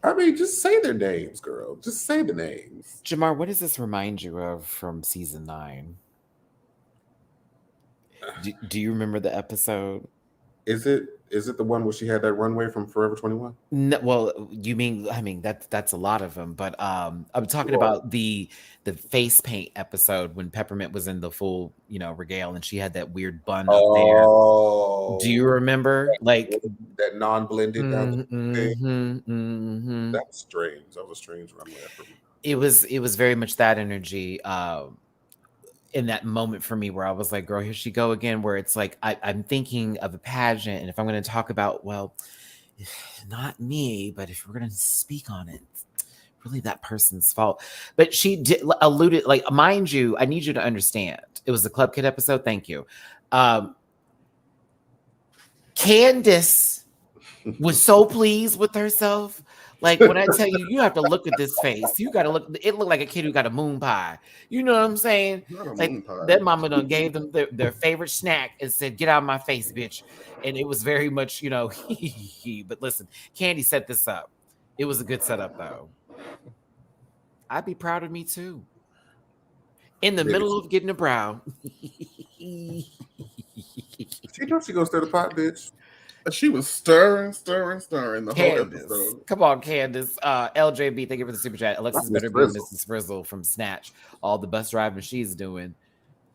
I mean, just say their names, girl. Just say the names. Jamar, what does this remind you of from season 9? Do you remember the episode? Is it the one where she had that runway from Forever 21? No, well, you mean, I mean, that's a lot of them, but I'm talking about the face paint episode when Peppermint was in the full, you know, regale and she had that weird bun up there. Do you remember? Like that non-blended That was strange. That was a strange runway for me. It was very much that energy in that moment for me where I was like, girl, here she go again, where it's like I'm thinking of a pageant, and if I'm going to talk about, well, not me, but if we're going to speak on it, really that person's fault. But she did alluded, like, mind you, I need you to understand, it was the Club Kid episode. Thank you. Candace was so pleased with herself. Like, when I tell you, you have to look at this face. You got to look. It looked like a kid who got a moon pie. You know what I'm saying? Like, that mama done gave them their favorite snack and said, "Get out of my face, bitch." And it was very much, you know, but listen, Candy set this up. It was a good setup, though. I'd be proud of me, too. In the middle of getting a brow. She knows she goes stir the pot, bitch. She was stirring the Candace. whole episode. Come on, Candace. LJB, thank you for the super chat. Alexis better be Mrs. Frizzle from Snatch. All the bus driving she's doing.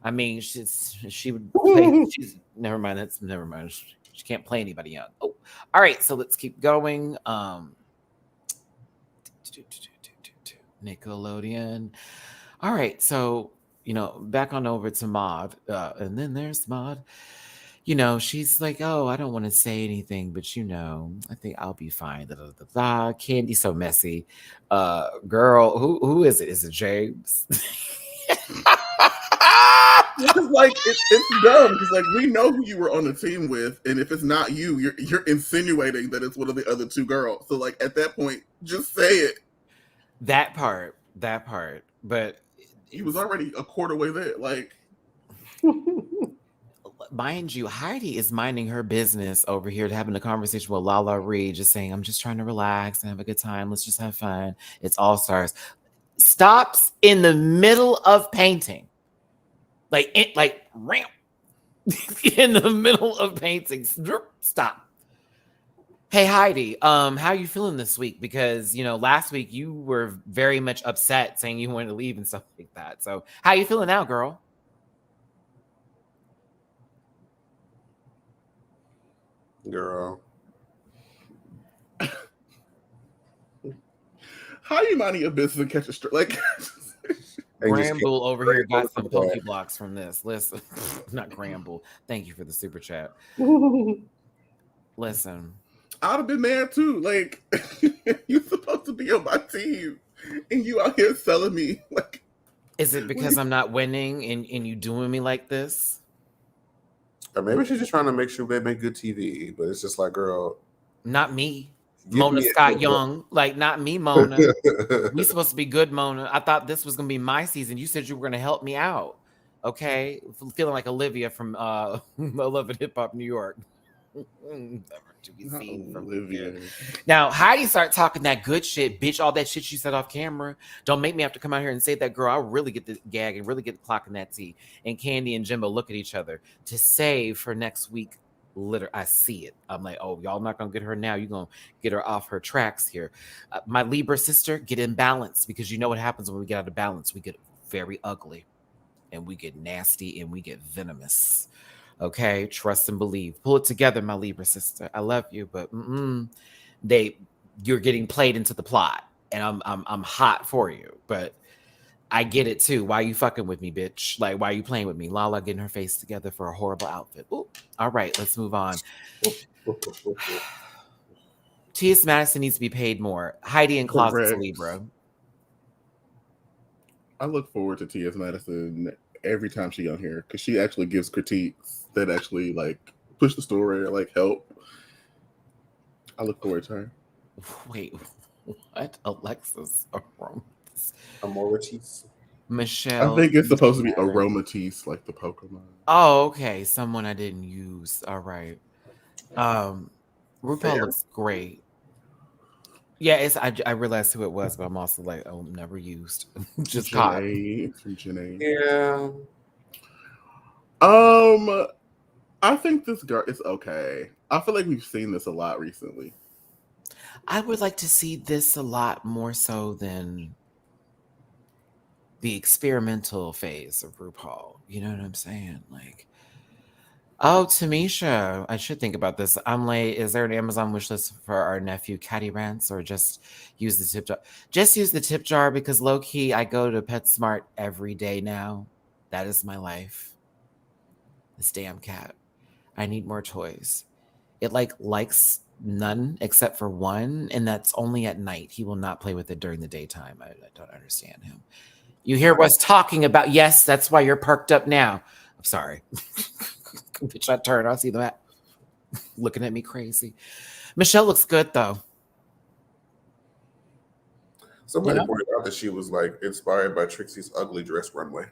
I mean, she would play. Never mind. Never mind. She can't play anybody young. Oh, all right. So let's keep going. Nickelodeon. All right. So, you know, back on over to Maud. And then there's Maud. You know, she's like, oh, I don't want to say anything, but you know, I think I'll be fine. Candy's so messy. Girl, who is it? Is it James? Because like it's dumb because like we know who you were on the team with, and if it's not you, you're insinuating that it's one of the other two girls. So like at that point, just say it. That part. But He was already a quarter way there. Like, mind you, Heidi is minding her business over here, having a conversation with Lala Reed, just saying, I'm just trying to relax and have a good time. Let's just have fun. It's All Stars. Stops in the middle of painting. Like ramp in the middle of painting. Stop. Hey Heidi, how you feeling this week? Because last week you were very much upset, saying you wanted to leave and stuff like that. So how you feeling now, girl? Girl. how you minding your business and catch a straight? Like, Gramble over here got some Poke Blocks from this. Listen, not Gramble. Thank you for the super chat. Listen, I'd have been mad too. Like, you supposed to be on my team, and you out here selling me. Like, is it because I'm not winning and you doing me like this? Or maybe she's just trying to make sure they make good TV, but it's just like, girl, not me. Mona Scott Young, like not me, Mona. We supposed to be good, Mona. I thought this was gonna be my season. You said you were gonna help me out. Okay, feeling like Olivia from I Love It Hip Hop New York. Never to be seen from Olivia. Now Heidi start talking that good shit, bitch. All that shit you said off camera. Don't make me have to come out here and say that, girl. I'll really get the gag and really get the clock in that tea. And Candy and Jimbo look at each other to save for next week. I see it. I'm like, oh, y'all not gonna get her now. You're gonna get her off her tracks here. My Libra sister, get in balance, because you know what happens when we get out of balance. We get very ugly and we get nasty and we get venomous. Okay, trust and believe. Pull it together, my Libra sister. I love you, but you're getting played into the plot, and I'm hot for you, but I get it too. Why you fucking with me, bitch? Like, why are you playing with me? Lala getting her face together for a horrible outfit. Ooh. All right, let's move on. T.S. Madison needs to be paid more. Heidi in closet's Libra. I look forward to T.S. Madison every time she's on here because she actually gives critiques that actually like push the story or like help. I look forward to her. Wait, what? Alexis Amorities. Michelle. I think it's supposed to be Aromatisse, like the Pokemon. Oh, okay. Someone I didn't use. All right. RuPaul looks great. Yeah, I realized who it was, but I'm also like, oh, never used. Just caught. From Janae. Yeah. I think this girl is okay. I feel like we've seen this a lot recently. I would like to see this a lot more so than the experimental phase of RuPaul. You know what I'm saying? Like, oh, Tamisha, I should think about this. I'm like, is there an Amazon wish list for our nephew, Matty Rants, or just use the tip jar? Just use the tip jar because low key, I go to PetSmart every day now. That is my life. This damn cat. I need more toys. It likes none except for one, and that's only at night. He will not play with it during the daytime. I don't understand him. You hear what's talking about? Yes, that's why you're perked up now. I'm sorry. Bitch, I turn. I see that looking at me crazy. Michelle looks good though. Somebody pointed out that she was like inspired by Trixie's ugly dress runway.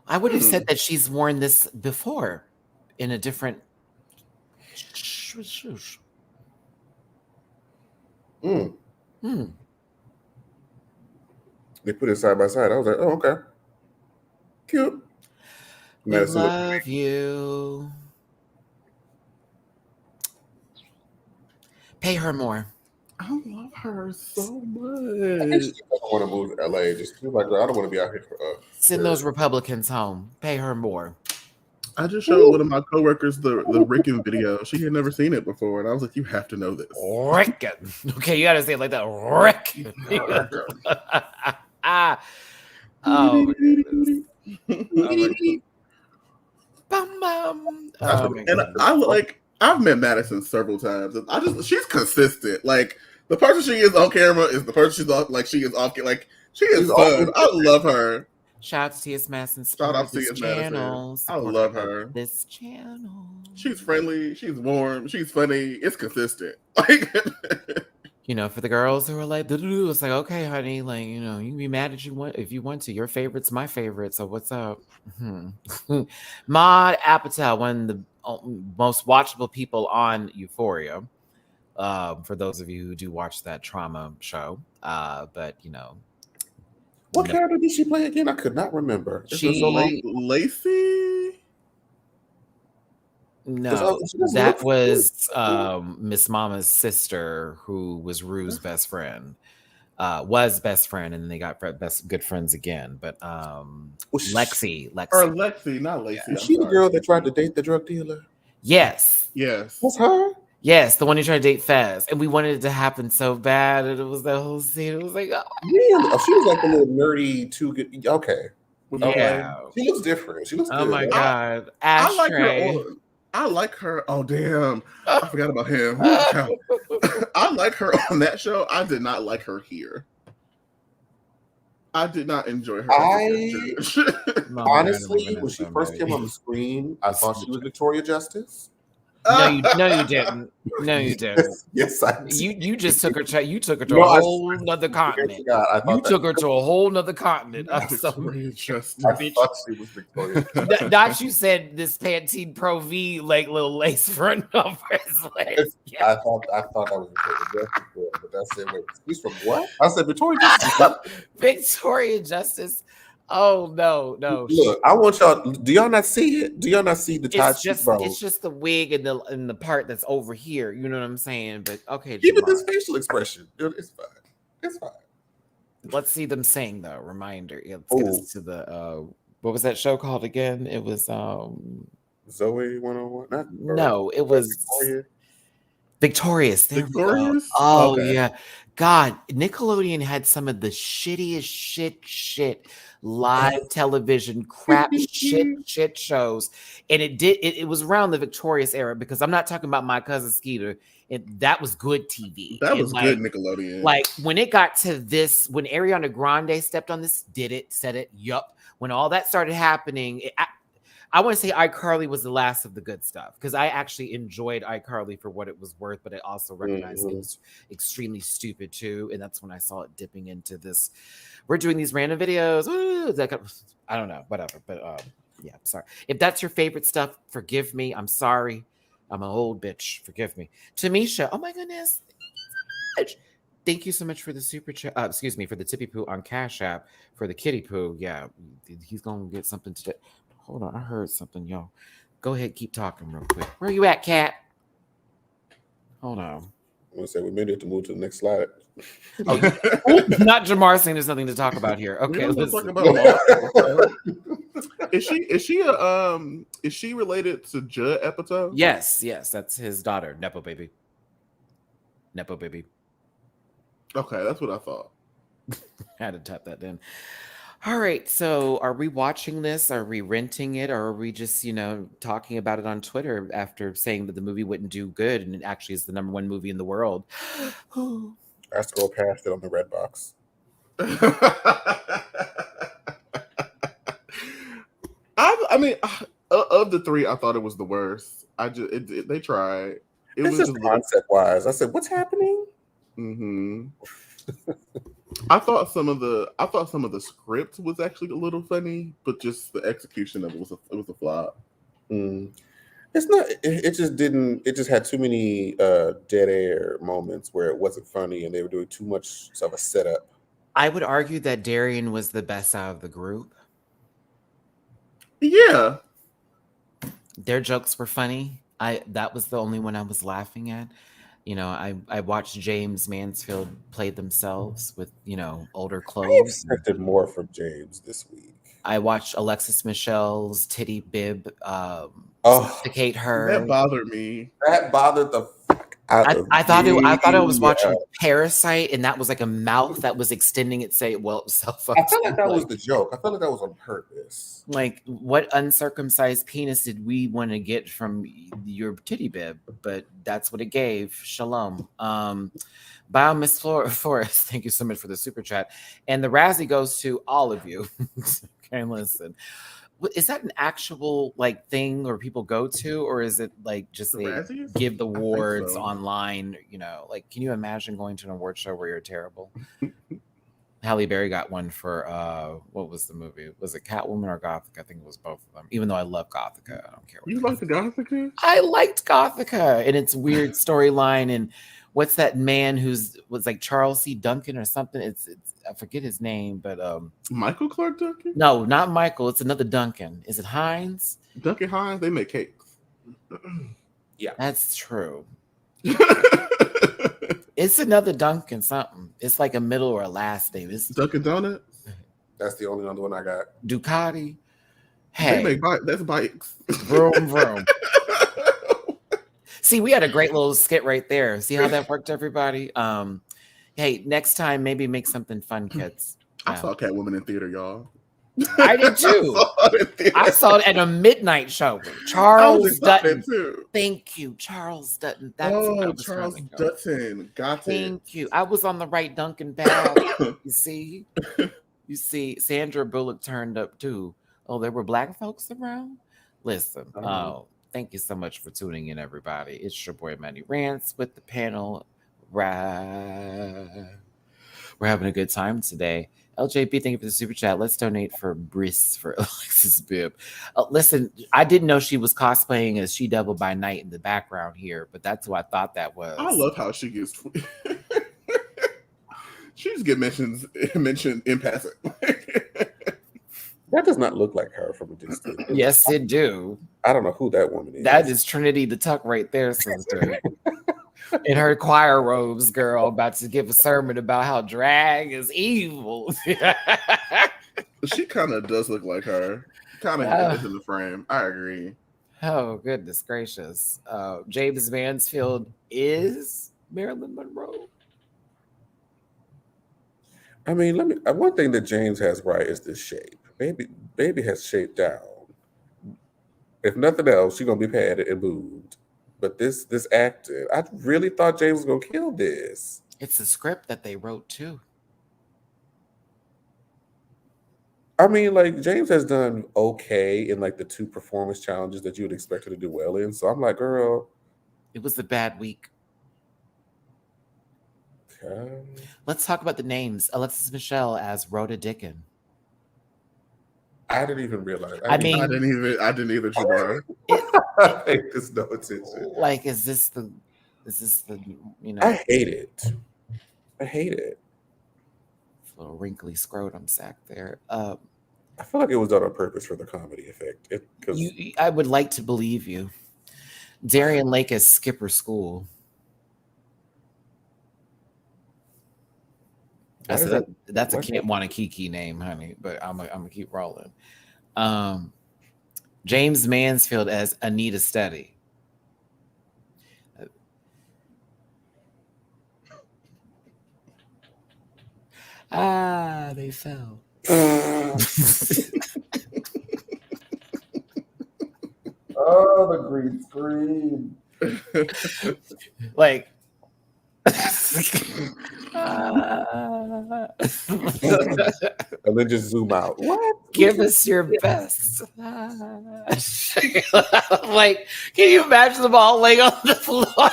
I would have said that she's worn this before in a different. They put it side by side. I was like, oh, okay. Cute. We love you. Pay her more. I love her so I much. think she doesn't want to move to LA. Just feel like, girl, I don't want to be out here for Send those Republicans home. Pay her more. I just showed one of my coworkers the Rickon video. She had never seen it before, and I was like, "You have to know this." Rickon. Okay, you gotta say it like that. Rickon. Oh, bum, bum. And I've met Madison several times. She's consistent. Like the person she is on camera is the person she's off. Like she is off. Like she is fun. I love her. Shout out to T.S. Madison. Shout out Support to this T.S. Madison. channel. I Support love her. this channel. She's friendly. She's warm. She's funny. It's consistent. Like, you know, for the girls who are like, it's like, okay, honey, like, you know, you can be mad if you want to. Your favorite's my favorite. So what's up? Maud Apatow, one of the most watchable people on Euphoria. For those of you who do watch that trauma show, but you know, what character did she play again? I could not remember. It's been so long. Lacey. No, that was Miss Mama's sister, who was Rue's best friend. Was best friend, and then they got good friends again. But Lexi, or Lexi, not Lacey. Yeah. Is she the girl that tried to date the drug dealer? Yes. That's her. Yes, the one who tried to date Fez, and we wanted it to happen so bad, and it was that whole scene. It was like, oh, really? Oh, she was like the little nerdy, too good. Okay, yeah, she looks different. She looks. Oh good. My god, Ashtray. I like her. Oh damn, I forgot about him. I like her on that show. I did not like her here. I did not enjoy her. Honestly, when she first came on the screen, I thought she was Victoria Justice. No, you didn't. No, you didn't. Yes, I did. You just took her. You took her to a whole nother continent. You took her to a whole nother continent. I'm sorry. I thought she was Victoria. Not you said this Pantene Pro V like little lace front over his legs. Yeah. I thought that was Victoria Justice, but that's it. Wait, he's from what? I said Victoria Justice. Victoria Justice. Oh no. Look, I want y'all. Do y'all not see it? Do y'all not see the tie? It's just the wig and the part that's over here. You know what I'm saying? But okay, give it this facial expression. It's fine. It's fine. Let's see them sing though. Reminder. Yeah, let's get us to the what was that show called again? It was Zoe 101. No, it was Victorious. Victorious? Oh okay. Yeah. God, Nickelodeon had some of the shittiest shit live television crap shit shows, and it was around the Victorious era, because I'm not talking about My Cousin Skeeter, and that was good TV. That was good Nickelodeon. Like when it got to this, when Ariana Grande stepped on this, said it, yup. When all that started happening, I want to say iCarly was the last of the good stuff, because I actually enjoyed iCarly for what it was worth, but I also recognized it was extremely stupid too. And that's when I saw it dipping into this. We're doing these random videos. I don't know, whatever. But yeah, I'm sorry. If that's your favorite stuff, forgive me. I'm sorry. I'm an old bitch. Forgive me. Tamisha, oh my goodness. Thank you so much for the super chat. Excuse me, for the tippy poo on Cash App for the kitty poo. Yeah, he's going to get something today. Hold on, I heard something, y'all. Go ahead, keep talking real quick. Where you at, Cat? Hold on. I'm gonna say we may need to move to the next slide. Not Jamar saying there's nothing to talk about here. Okay, let's talk about Is she related to Judd Apatow? Yes, that's his daughter, Nepo baby. Okay, that's what I thought. I had to tap that in. All right, so are we watching this? Are we renting it? Or are we just, talking about it on Twitter after saying that the movie wouldn't do good and it actually is the #1 movie in the world? I scrolled past it on the red box. I mean, of the three, I thought it was the worst. They tried. It's just concept wise. I said, "What's happening?" Mm-hmm. I thought some of the script was actually a little funny, but just the execution of it was a flop. It's not. It just didn't. It just had too many dead air moments where it wasn't funny, and they were doing too much of a setup. I would argue that Darian was the best out of the group. Yeah, their jokes were funny. That was the only one I was laughing at. I watched James Mansfield play themselves with, older clothes. I expected more from James this week. I watched Alexis Michelle's titty bib sophisticate her. That bothered me. That bothered the fuck out of me. I thought I was watching Parasite, and that was like a mouth that was extending itself up. I felt like that was the joke. I felt like that was on purpose. Like, what uncircumcised penis did we want to get from your titty bib? But that's what it gave. Shalom. Bio Miss Forrest, thank you so much for the super chat. And the Razzie goes to all of you. Okay, listen. Is that an actual like thing where people go to, or is it like just The they Razzies? give the I think awards so. online? You know, like can you imagine going to an award show where you're terrible? Halle Berry got one for what was the movie? Was it Catwoman or Gothica? I think it was both of them. Even though I love Gothica, I don't care. What You like the Gothica? I liked Gothica and its weird storyline. And what's that man was like Charles C. Duncan or something? It's I forget his name, but Michael Clark Duncan? no, not Michael. It's another Duncan. Is it Hines? Duncan Hines, they make cakes. Yeah. That's true. It's another Duncan something. It's like a middle or a last name. It's Dunkin' Donuts? That's the only other one I got. Ducati. They Hey, make that's bikes. vroom vroom. See, we had a great little skit right there. See how that worked, everybody? Hey, next time maybe make something fun, kids. I saw Catwoman in theater, y'all. I did too. I saw it at a midnight show. Charles Dutton. Too. Thank you, Charles Dutton. That's what I was Charles trying to go. Dutton. Got it. Thank you. I was on the right Duncan path. You see? You see, Sandra Bullock turned up too. Oh, there were black folks around? Listen, thank you so much for tuning in, everybody. It's your boy Matty Rants with the panel. We're having a good time today. LJB, thank you for the super chat. Let's donate for Briss for Alexis Bibb. Listen, I didn't know she was cosplaying as She Devil by Night in the background here, but that's who I thought that was. I love how she gets. She just get mentioned in passing. That does not look like her from a distance. Yes, it do. I don't know who that woman is. That is Trinity the Tuck right there, sister. In her choir robes, girl, about to give a sermon about how drag is evil. She kind of does look like her. Kind of in the frame. I agree. Oh, goodness gracious. James Mansfield is Marilyn Monroe. I mean, one thing that James has right is this shape. Baby has shaped down. If nothing else, she's gonna be padded and moved. But this acting, I really thought James was gonna kill this. It's the script that they wrote too. I mean, like James has done okay in like the 2 performance challenges that you would expect her to do well in. So I'm like, girl, it was a bad week. okay. Let's talk about the names. Alexis Michelle as Rhoda Dickin. I didn't even realize. I mean, I didn't either, Jamar. I paid this no attention. Like, is this the you know? I hate it. I hate it. Little wrinkly scrotum sack there. I feel like it was done on purpose for the comedy effect. I would like to believe you. Darian Lake as Skipper School. That's a Can't Want a Kiki name, honey, but I'm gonna keep rolling. James Mansfield as Anita Steady. They fell. Oh, the green screen. Like And then just zoom out. What? give us your best. Like, can you imagine them all laying on the floor?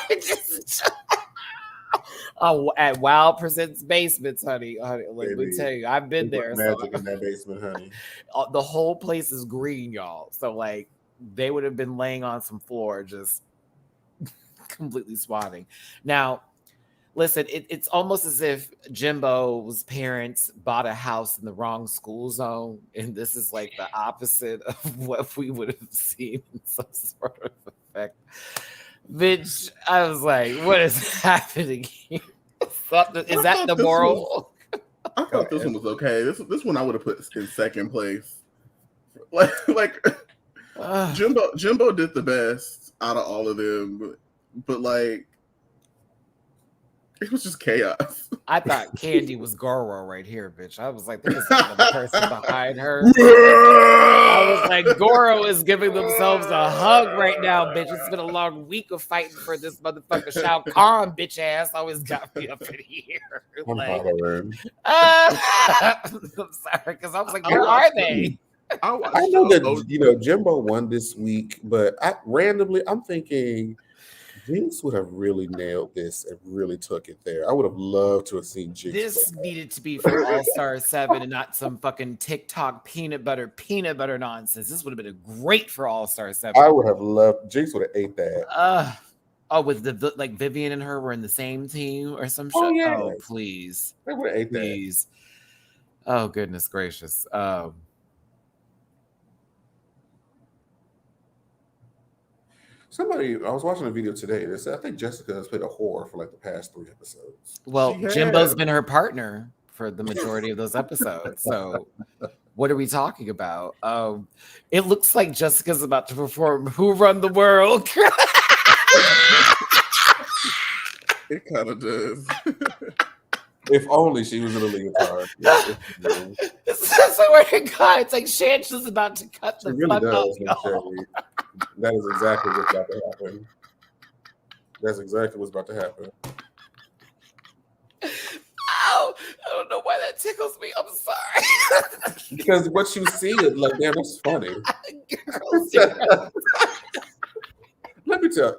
At Wild Presents Basements, honey. Let me tell you, I've been there. Magic in that basement, honey. The whole place is green, y'all. So, like, they would have been laying on some floor, just completely swatting. Now, listen, it's almost as if Jimbo's parents bought a house in the wrong school zone, and this is like the opposite of what we would have seen in some sort of effect. Bitch, I was like, what is happening here? Is that the moral? I thought this one was okay. This one I would have put in second place. Like Jimbo did the best out of all of them, but like It was just chaos. I thought Candy was Goro right here, bitch. I was like, there's another person behind her. I was like, Goro is giving themselves a hug right now, bitch. It's been a long week of fighting for this motherfucker. Shao Kahn, bitch ass, always got me up in here. I'm Like, hollering. I'm sorry, because I was like, where are they? I know that Jimbo won this week, but I'm thinking Jinx would have really nailed this and really took it there. I would have loved to have seen Jinx. This needed to be from All Star 7 and not some fucking TikTok peanut butter nonsense. This would have been great for All Star 7. I would have loved Jinx would have ate that. With the like Vivian and her were in the same team or some shit. Oh, yes. Oh, please. They would have ate Please. Oh, goodness gracious. I was watching a video today that said I think Jessica has played a whore for like the past 3 episodes. Well, Jimbo's been her partner for the majority of those episodes. So what are we talking about? It looks like Jessica's about to perform Who Run the World. It kind of does. If only she was in a leotard. So God, it's like Shanch is about to cut the fuck off. That is exactly what's about to happen. That's exactly what's about to happen. Ow! I don't know why that tickles me. I'm sorry. Because what you see is like, damn, that's funny. Girls, Let me tell you.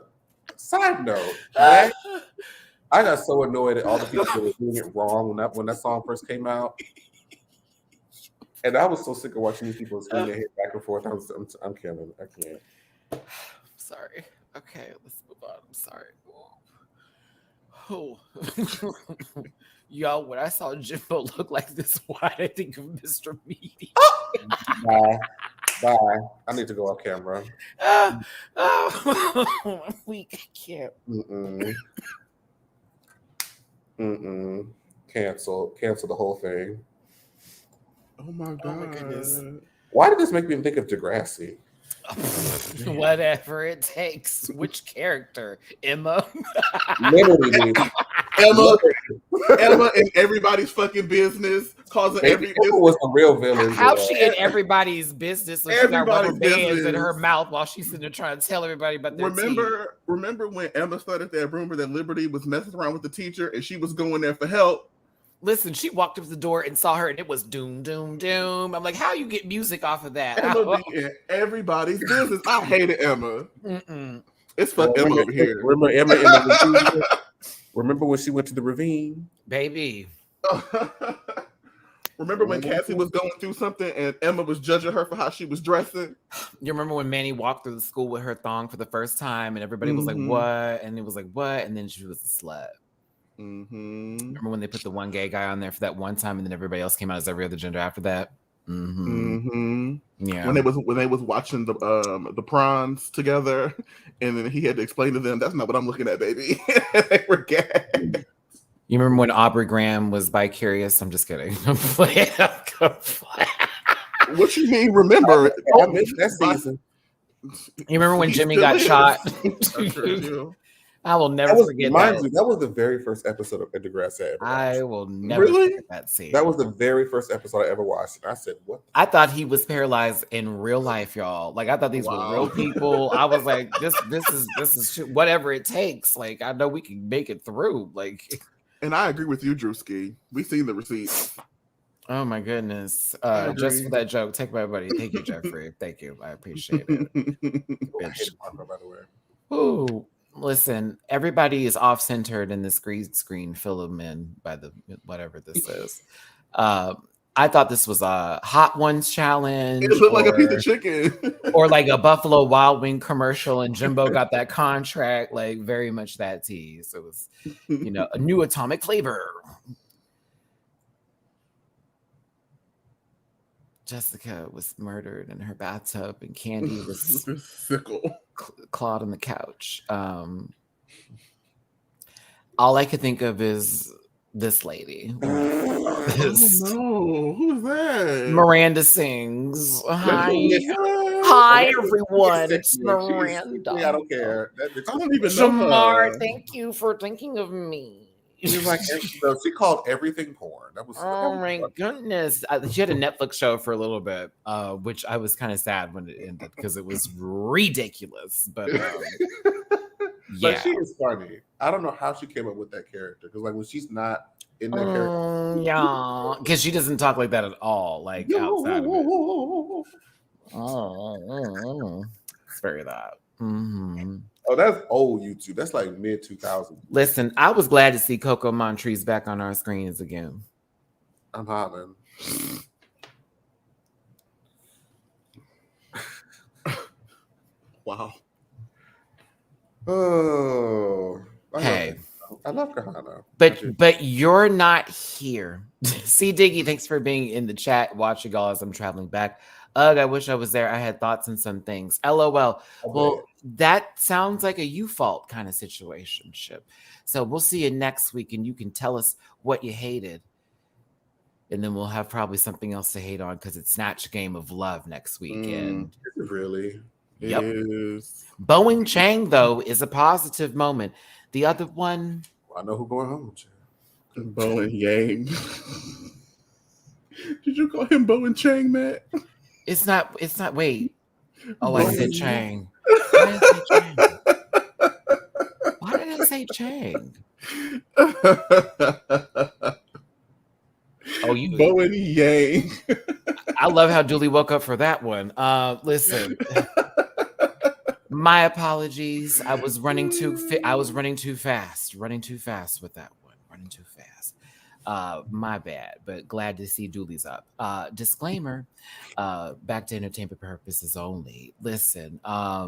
Side note, I got so annoyed at all the people that were doing it wrong when that song first came out. And I was so sick of watching these people scream their head back and forth. I'm killing. I can't. I'm sorry. Okay, let's move on. I'm sorry. Oh. Y'all, when I saw Jimbo look like this, why did I think of Mr. Meaty? Bye. I need to go off camera. I'm weak. I can't. Cancel the whole thing. Oh my god! Oh my goodness. Why did this make me think of Degrassi? Whatever it takes. Which character? Emma? Literally. Emma in everybody's fucking business, causing Emma was the real villain. How's she in everybody's business when she got rubber bands business in her mouth while she's sitting there trying to tell everybody about their Remember when Emma started that rumor that Liberty was messing around with the teacher and she was going there for help? Listen, she walked up to the door and saw her, and it was doom, doom, doom. I'm like, how you get music off of that? Emma be in everybody's business. I hated Emma. It's fuck Emma over here. Remember Emma in the ravine? Remember when she went to the ravine? Baby. Remember when Cassie was going through something and Emma was judging her for how she was dressing? You remember when Manny walked through the school with her thong for the first time, and everybody was like, what? And it was like, what? And then she was a slut. Remember when they put the one gay guy on there for that one time, and then everybody else came out as every other gender after that? Yeah. When they was watching the prawns together, and then he had to explain to them, "That's not what I'm looking at, baby." They were gagged. You remember when Aubrey Graham was bi-curious? I'm just kidding. I'm playing. What you mean? Remember? I missed that season. You remember when Jimmy got shot? I will never forget that. That was the very first episode of Degrassi. I will never forget that scene. That was the very first episode I ever watched. And I said, what? I thought he was paralyzed in real life, y'all. Like, I thought these were real people. I was like, this is whatever it takes. Like, I know we can make it through. Like, and I agree with you, Drewski. We seen the receipts. Oh my goodness. Just for that joke, take my money. Thank you, Jeffrey. Thank you. I appreciate it. I hate Marco, by the way. Ooh. Listen, everybody is off-centered in this green screen filament by the whatever this is. I thought this was a Hot Ones challenge. It looked like a piece of chicken. Or like a Buffalo Wild Wing commercial, and Jimbo got that contract, like very much that tease. It was, a new atomic flavor. Jessica was murdered in her bathtub, and Candy was sickle. Clawed on the couch. All I could think of is this lady. Oh no, who's that? Miranda Sings. Hi everyone. It's Miranda. I don't care. I don't even know. Jamar, thank you for thinking of me. She was like, no, she called everything porn. That was Oh my goodness. She had a Netflix show for a little bit, which I was kind of sad when it ended because it was ridiculous. But But she is funny. I don't know how she came up with that character because, like, when she's not in that character, yeah, because she doesn't talk like that at all. Like outside of it, it's very that. Mm-hmm. Oh, that's old YouTube. That's like mid 2000s. Listen, I was glad to see Coco Montrese back on our screens again. I'm hollering. Wow. Oh, Hey. I love Kahana. But you're not here. See, Diggy, thanks for being in the chat, watching all as I'm traveling back. Ugh, I wish I was there. I had thoughts on some things. LOL. Well, that sounds like a you fault kind of situationship. So we'll see you next week, and you can tell us what you hated. And then we'll have probably something else to hate on because it's Snatch Game of Love next weekend. Is it really? Yep. It is. Boeing Chang, though, is a positive moment. The other one, I know who going home. Bowen Yang. Did you call him Bowen Chang, Matt? it's not. Wait. Oh, Bowen. I said Chang. Why did I say Chang? Oh, you Bowen Yang. I love how Duly woke up for that one. Listen. My apologies. I was running too fast. Running too fast with that one. Running too fast. My bad, but glad to see Duly's up. Disclaimer, back to entertainment purposes only. Listen, I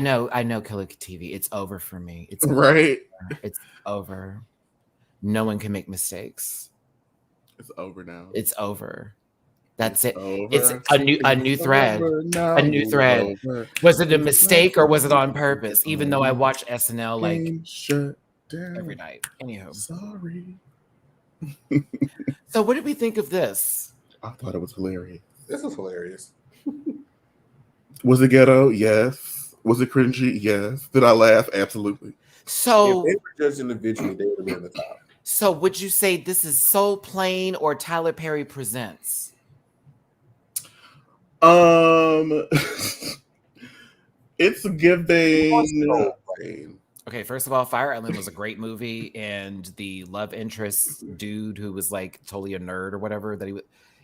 know Killer TV. It's over for me. It's right. It's over. No one can make mistakes. It's over now. It's over. That's it. Over. It's a new thread. A new thread. Was it a mistake or was it on purpose? Even though I watch SNL like shut down every night. Anywho. Sorry. So what did we think of this? I thought it was hilarious. This is hilarious. Was it ghetto? Yes. Was it cringy? Yes. Did I laugh? Absolutely. So if they were judged individually, they would have been in the top. So would you say this is So Plain or Tyler Perry Presents? It's giving. Okay, first of all, Fire Island was a great movie, and the love interest dude who was like totally a nerd or whatever that he was.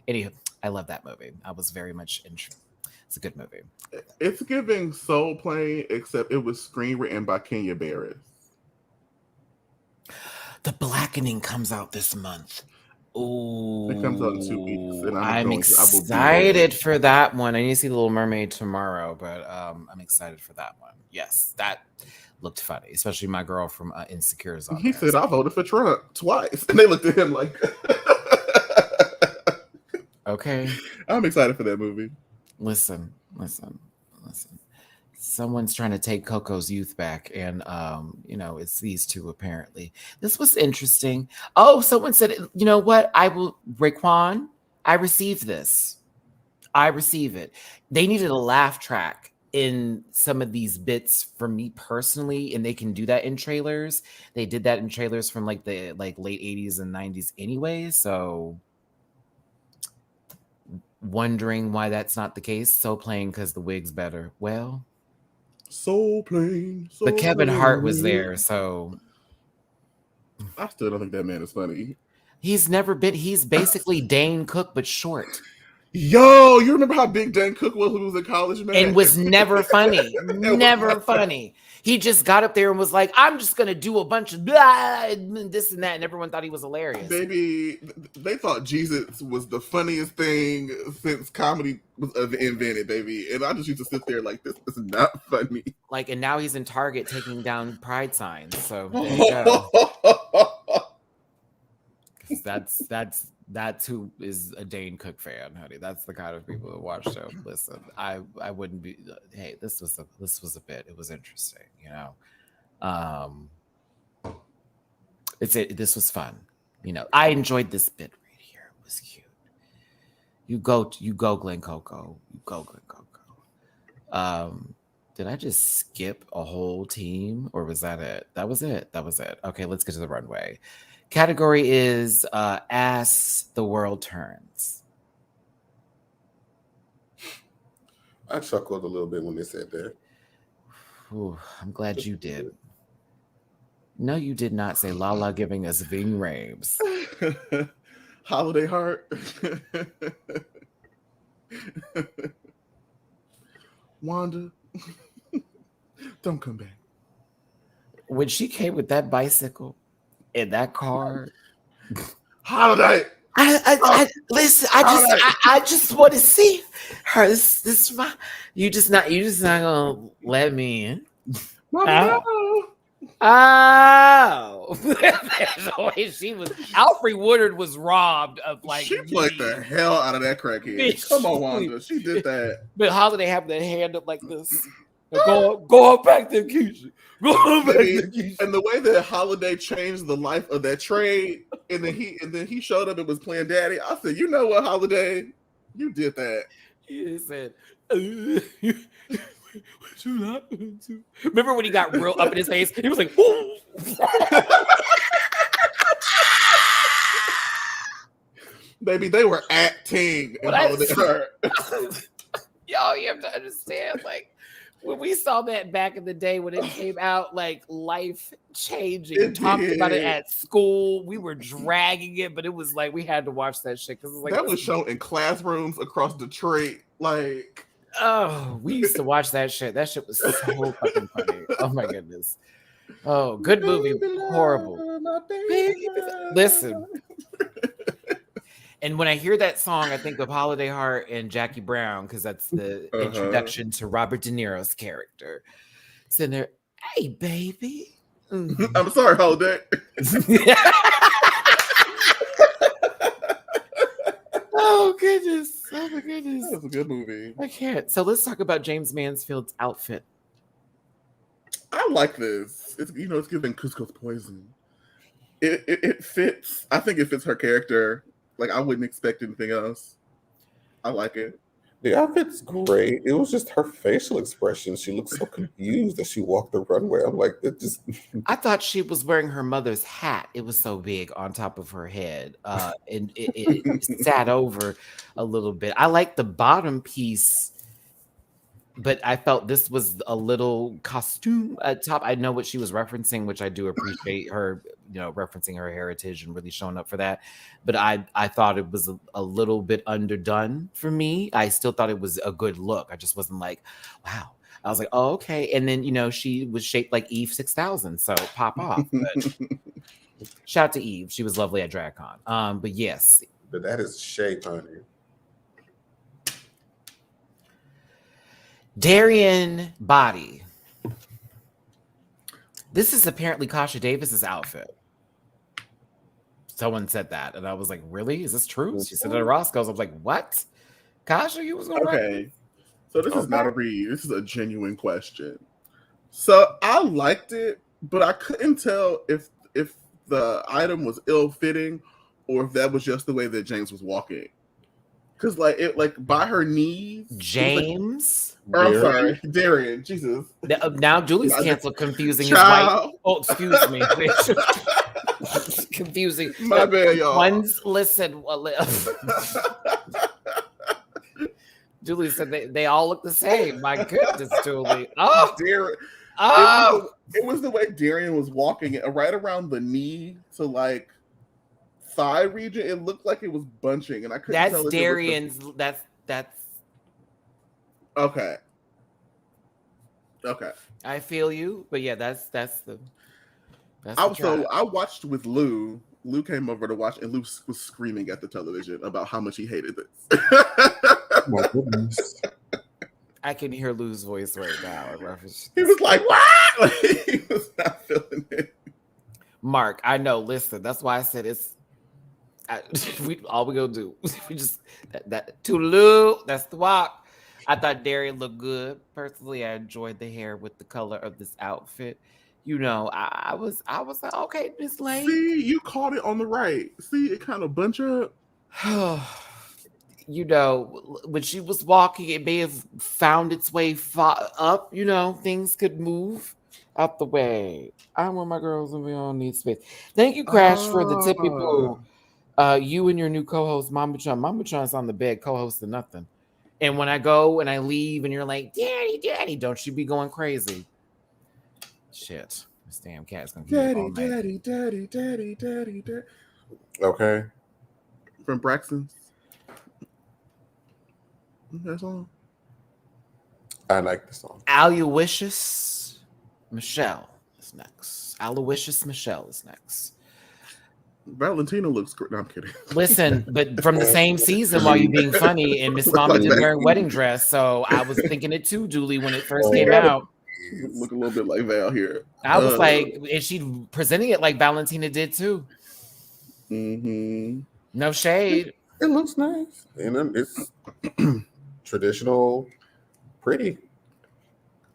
Anywho, I love that movie. I was very much interested. It's a good movie. It's giving Soul Plane, except it was screenwritten by Kenya Barris. The Blackening comes out this month. Oh, it comes out in 2 weeks, and I'm excited for that one. I need to see The Little Mermaid tomorrow, but I'm excited for that one. Yes, that looked funny, especially my girl from Insecure is on He there. said, "I voted for Trump twice," and they looked at him like, "Okay, I'm excited for that movie." Listen. Someone's trying to take Coco's youth back, and it's these two apparently. This was interesting. Oh, someone said, you know what? Raekwon, I received this. I receive it. They needed a laugh track in some of these bits for me personally, and they can do that in trailers. They did that in trailers from like the late 80s and 90s anyway, so wondering why that's not the case. So playing because the wig's better. Well, Soul Plane. but Kevin Hart was there, so I still don't think that man is funny. He's basically Dane Cook, but short. Yo, you remember how big Dan Cook was when he was in college, man? And was never funny. Never funny. He just got up there and was like, I'm just going to do a bunch of blah, this and that. And everyone thought he was hilarious. Baby, they thought Jesus was the funniest thing since comedy was invented, baby. And I just used to sit there like, this is not funny. Like, and now he's in Target taking down pride signs. So there you go. That's who is a Dane Cook fan, honey. That's the kind of people who watch show. Listen, I wouldn't be. Hey, this was a bit. It was interesting, This was fun, I enjoyed this bit right here. It was cute. You go, Glen Coco. You go, Glen Coco. Did I just skip a whole team or was that it? That was it. That was it. Okay, let's get to the runway. Category is As the World Turns. I chuckled a little bit when they said that. Ooh, I'm glad you did. No, you did not say Lala giving us Ving Rhames. Holiday Heart. Wanda, don't come back. When she came with that bicycle in that car, Holiday. I listen. I just want to see her. This my. You just not gonna let me in. Mama, Oh, the way she was. Alfred Woodard was robbed of like. she played the hell out of that crackhead. Come on, Wanda. She did that. But Holiday have their hand up like this. Go back there, Keisha. Go back there, Keisha. And the way that Holiday changed the life of that trade, and then he showed up and was playing daddy. I said, you know what, Holiday? You did that. He said, what you not to? Remember when he got real up in his face? He was like, ooh. Baby, they were acting in Holiday Heart. Yo, you have to understand, like, when we saw that back in the day when it came out, like life changing, we talked about it at school. We were dragging it, but it was like we had to watch that shit because like that was shown in classrooms across Detroit. Like, oh, we used to watch that shit. That shit was so fucking funny. Oh my goodness. Oh, good movie, horrible. Listen. And when I hear that song, I think of Holiday Heart and Jackie Brown because that's the introduction to Robert De Niro's character. Sitting there, hey, baby. I'm sorry, Holiday. Oh, goodness. Oh, my goodness. That was a good movie. I can't. So let's talk about James Mansfield's outfit. I like this. It's it's giving couscous poison. It fits. I think it fits her character. Like, I wouldn't expect anything else. I like it. The outfit's great. It was just her facial expression. She looked so confused as she walked the runway. I'm like, it just. I thought she was wearing her mother's hat. It was so big on top of her head. And it sat over a little bit. I like the bottom piece, but I felt this was a little costume at top. I know what she was referencing, which I do appreciate her, referencing her heritage and really showing up for that. But I thought it was a little bit underdone for me. I still thought it was a good look. I just wasn't like, wow. I was like, oh, okay. And then, she was shaped like Eve 6000. So pop off. But shout out to Eve. She was lovely at DragCon. But yes. But that is shape, honey. Darian body. This is apparently Kasha Davis's outfit. Someone said that, and I was like, "Really? Is this true?" She said it at Roscoe's. I was like, "What? Kasha, you was going okay?" So this is not a read. This is a genuine question. So I liked it, but I couldn't tell if the item was ill-fitting or if that was just the way that James was walking. Because by her knees, James. I'm sorry, Darian. Jesus. Now Duly's canceled, confusing his white. Oh, excuse me. Confusing. My bad, y'all. One's listen. Duly said they all look the same. My goodness, Duly. Oh, Darian. It was the way Darian was walking, right around the knee to like thigh region. It looked like it was bunching, and I couldn't tell. That's Darian's. That's. Okay. I feel you, but yeah, that's the. I watched with Lou. Lou came over to watch, and Lou was screaming at the television about how much he hated this. My goodness. I can hear Lou's voice right now. He was like, "What?" Like, he was not feeling it. Mark, I know. Listen, that's why I said it's. All we gonna do. We just that to Lou. That's the walk. I thought Darian looked good. Personally, I enjoyed the hair with the color of this outfit. I was like, okay, Miss Lane. See, you caught it on the right. See, it kind of bunch up. you know, when she was walking, it may have found its way up. You know, things could move out the way. I want my girls and we all need space. Thank you, Crash, for the tippy poo. You and your new co-host, Mama Chun. Mama Chun's on the bed, co-hosting nothing. And when I go and I leave, and you're like, "Daddy, Daddy," don't you be going crazy? Shit, this damn cat's gonna get all night. Daddy. Okay. From Braxton's. That's all. I like the song. Aloysius Michelle is next. Aloysius Michelle is next. Valentina looks great. No, I'm kidding. Listen, but from the same season, while you being funny, and Miss Mama Like did that. wearing wedding dress, so I was thinking it too, Duly, when it first came out. Look a little bit like Val here. I was like, is she presenting it like Valentina did too? Mm-hmm. No shade. It looks nice. And it's traditional, pretty.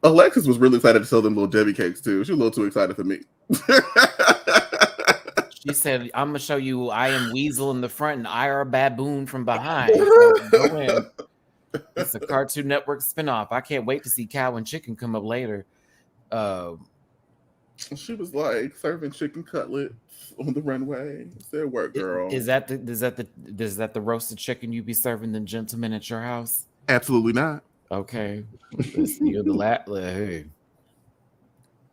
Alexis was really excited to sell them little Debbie cakes too. She was a little too excited for me. She said, "I'm gonna show you I am Weasel in the front and I are a baboon from behind." So go in. It's a Cartoon Network spinoff. I can't wait to see Cow and Chicken come up later. She was like serving chicken cutlets on the runway. Said, "Work, girl." Is that the roasted chicken you be serving the gentlemen at your house? Absolutely not. Okay, you're the hey.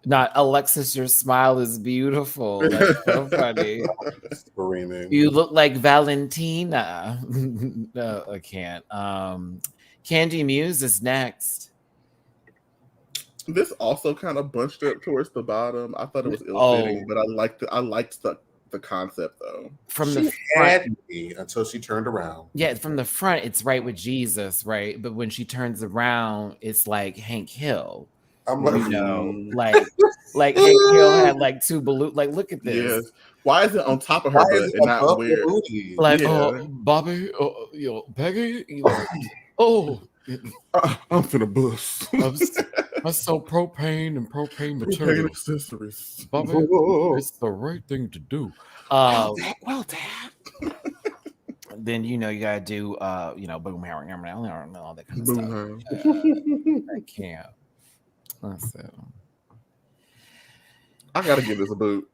Not Alexis, your smile is beautiful. That's so funny. Screaming. You look like Valentina. No, I can't. Candy Muse is next. This also kind of bunched up towards the bottom. I thought it was ill-fitting, but I liked the concept though. From She the front, had me until she turned around. yeah, from the front, it's right with Jesus, right? But when she turns around, it's like Hank Hill. I'm like, You know, like Hank Hill had like two balloons. Like, look at this. Yes. Why is it on top of her why butt is it and not above weird? the booty? Like, Yeah. oh, Bobby, Peggy, oh, I'm finna bust. I sell propane and propane Propane materials. accessories. Bobby, Whoa. it's the right thing to do. Well, Dad. Then you gotta do boom hair and all that kind of Boom stuff. hair. I can't. That's it. I gotta give this a boot.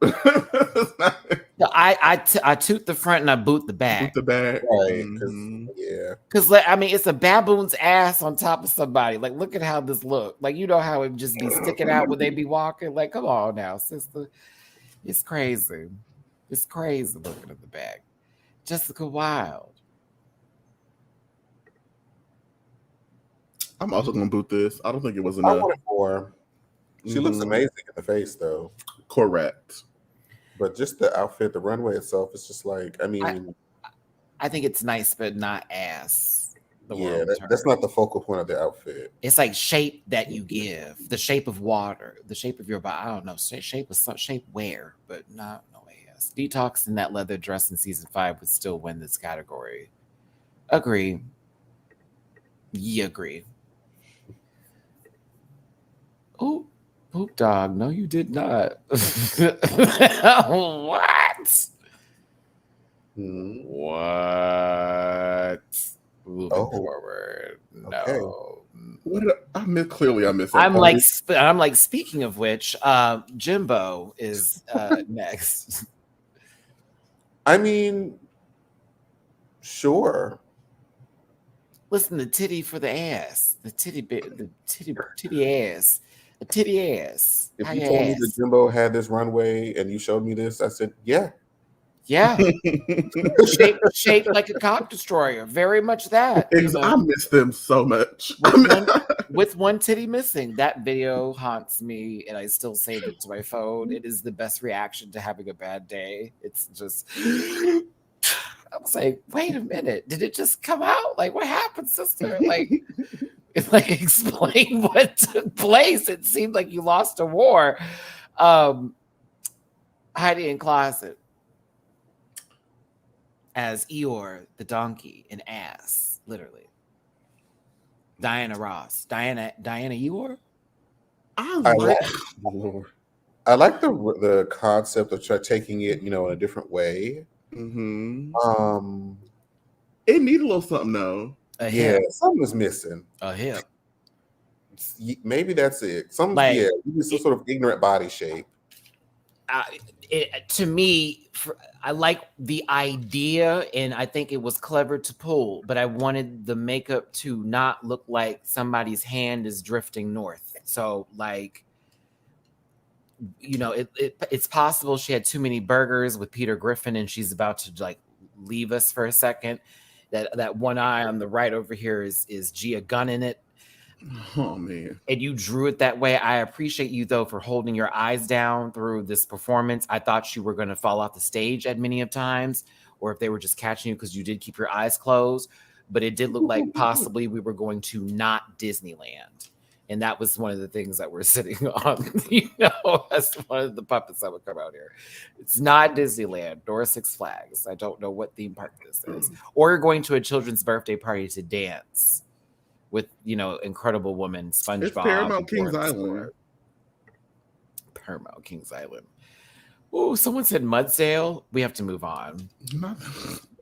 No, I toot the front and I boot the back. Boot the back. Right. Mhm. Yeah. Because I mean, it's a baboon's ass on top of somebody. Like, look at how this look. Like, you know how it just be sticking out when they be walking. Like, come on now, sister. It's crazy. It's crazy looking at the back. Jessica Wilde. I'm also gonna boot this. I don't think it was I enough. wanted more. She looks Mhm. amazing in the face, though. Correct. But just the outfit, the runway itself, is just like, I mean, I think it's nice, but not ass. yeah, that's not the focal point of the outfit. It's like shape that you give, the shape of water, the shape of your body. I don't know, shape of shape wear, but not no ass. Detox in that leather dress in season 5 would still win this category. Agree. You agree. Oh, poop dog. No, you did not. What? Hmm. What? Moving Oh. forward. No. Okay. What did I miss? Clearly, I missed. I'm something. like, speaking of which, Jimbo is next. I mean, sure. Listen, the titty for the ass, the titty ass, the titty ass. If How you your told me ass? that Jimbo had this runway and you showed me this, I said, yeah. Yeah, shaped like a cock destroyer. Very much that. I miss them so much. With one titty missing. That video haunts me, and I still save it to my phone. It is the best reaction to having a bad day. It's just, I was like, wait a minute, did it just come out? Like, what happened, sister? Like, explain what took place. It seemed like you lost a war. Hiding in closet as Eeyore the donkey, an ass, literally. Diana Ross, Diana Eeyore. I like the concept of taking it, in a different way. Mm-hmm. It need a little something though. A Yeah, hip. something was missing. A hip. Maybe that's it. Some Like, you need some sort of ignorant body shape. To me, I like the idea, and I think it was clever to pull, but I wanted the makeup to not look like somebody's hand is drifting north. So, like, you know, it's possible she had too many burgers with Peter Griffin, and she's about to like leave us for a second. That one eye on the right over here is Gia Gunn in it. Oh man. And you drew it that way. I appreciate you though for holding your eyes down through this performance. I thought you were going to fall off the stage at many of times, or if they were just catching you because you did keep your eyes closed. But it did look like possibly we were going to not Disneyland. And that was one of the things that we're sitting on, you know, as one of the puppets that would come out here. It's not Disneyland nor Six Flags. I don't know what theme park this is. Or you're going to a children's birthday party to dance with, you know, Incredible Woman, SpongeBob. It's Paramount Kings Island. Paramount Kings Island. Oh, someone said Mudsdale. We have to move on.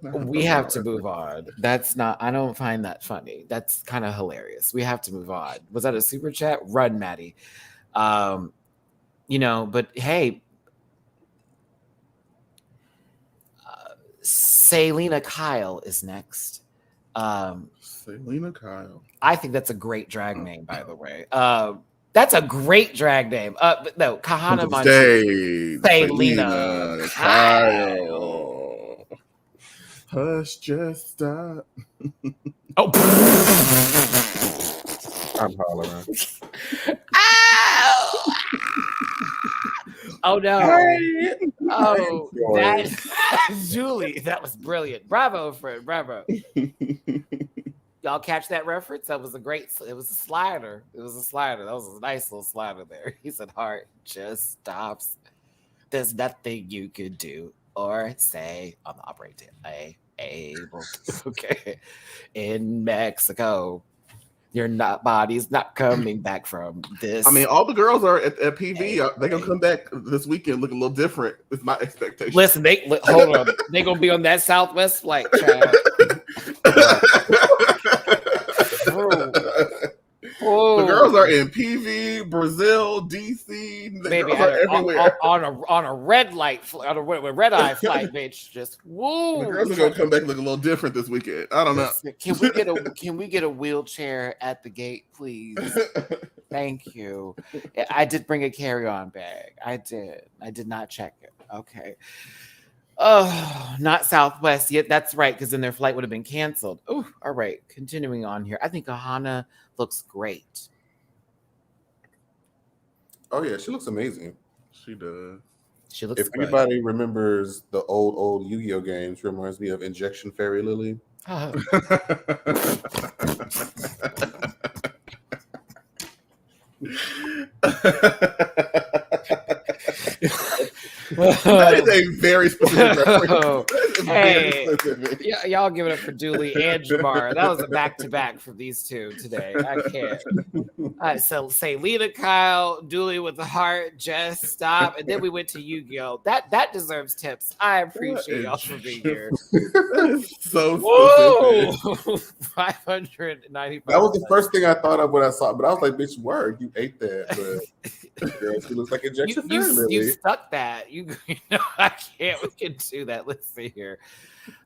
We have to move on. That's not, I don't find that funny. That's kind of hilarious. We have to move on. Was that a super chat? Run, Matty. You know, but hey, Selena Kyle is next. Selena Kyle. I think that's a great drag name, by the way. That's a great drag name. But no, Kahana Munchie. Selena Kyle. Hush, just stop. Oh, I'm hollering. Ow! Oh no! Oh, that Duly, that was brilliant. Bravo, friend. Bravo. Y'all catch that reference? That was a great. It was a slider. It was a slider. That was a nice little slider there. He said, "Heart just stops. There's nothing you could do or say on the operating able to." Okay, in Mexico, your body's not coming back from this. I mean, all the girls are at PV. They're gonna come back this weekend looking a little different. Is my expectation. Listen, hold on. They gonna be on that Southwest flight, child. The girls are in PV, Brazil, DC. The Maybe girls are everywhere on a red light, on a red eye flight, bitch. Just woo. The girls are gonna come back looking a little different this weekend. I don't know. Can we get a wheelchair at the gate, please? Thank you. I did bring a carry-on bag. I did not check it. Okay. Oh, not Southwest yet. That's right, because then their flight would have been canceled. Oh, all right. Continuing on here. I think Ahana looks great. Oh yeah, she looks amazing. She does. She looks If great. anybody remembers the old Yu-Gi-Oh games, reminds me of Injection Fairy Lily. Oh. That is a very specific reference. Hey, y'all give it up for Duly and Jamar. That was a back-to-back for these two today. I can't. All right, so Selena Kyle, Duly with the heart, just stop, and then we went to Yu-Gi-Oh. That deserves tips. I appreciate y'all for being here. So Whoa, 595. That was the first thing I thought of when I saw it, but I was like, "Bitch, word, you ate that." But girl, she looks like Injection Fairy Lily. You stuck that. You know, I can't. We can do that. Let's see here.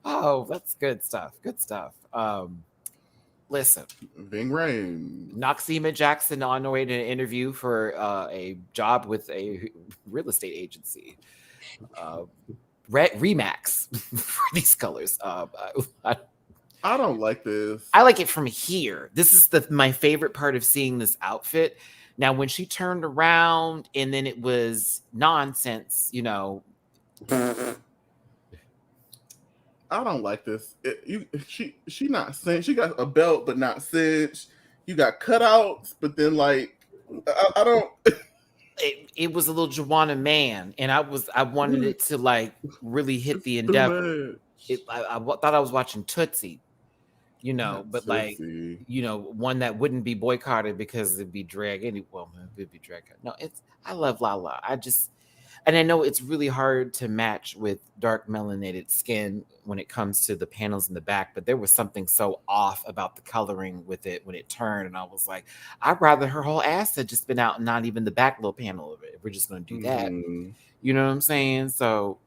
Oh, that's good stuff. Good stuff. Listen, Bing Rain. Noxema Jackson on her way to an interview for a job with a real estate agency. Remax for these colors. I don't like this. I like it from here. This is my favorite part of seeing this outfit. Now, when she turned around and then it was nonsense, you know. I don't like this. She not cinched. She got a belt, but not cinched. You got cutouts, but then like I don't. It was a little Joanna Man, and I wanted it to like really hit the endeavor. I thought I was watching Tootsie, you know, but like, you know, one that wouldn't be boycotted because it'd be drag. Well, it'd be drag. No, I love Lala. And I know it's really hard to match with dark melanated skin when it comes to the panels in the back, but there was something so off about the coloring with it when it turned. And I was like, I'd rather her whole ass had just been out and not even the back little panel of it. If we're just going to do that. Mhm. You know what I'm saying? So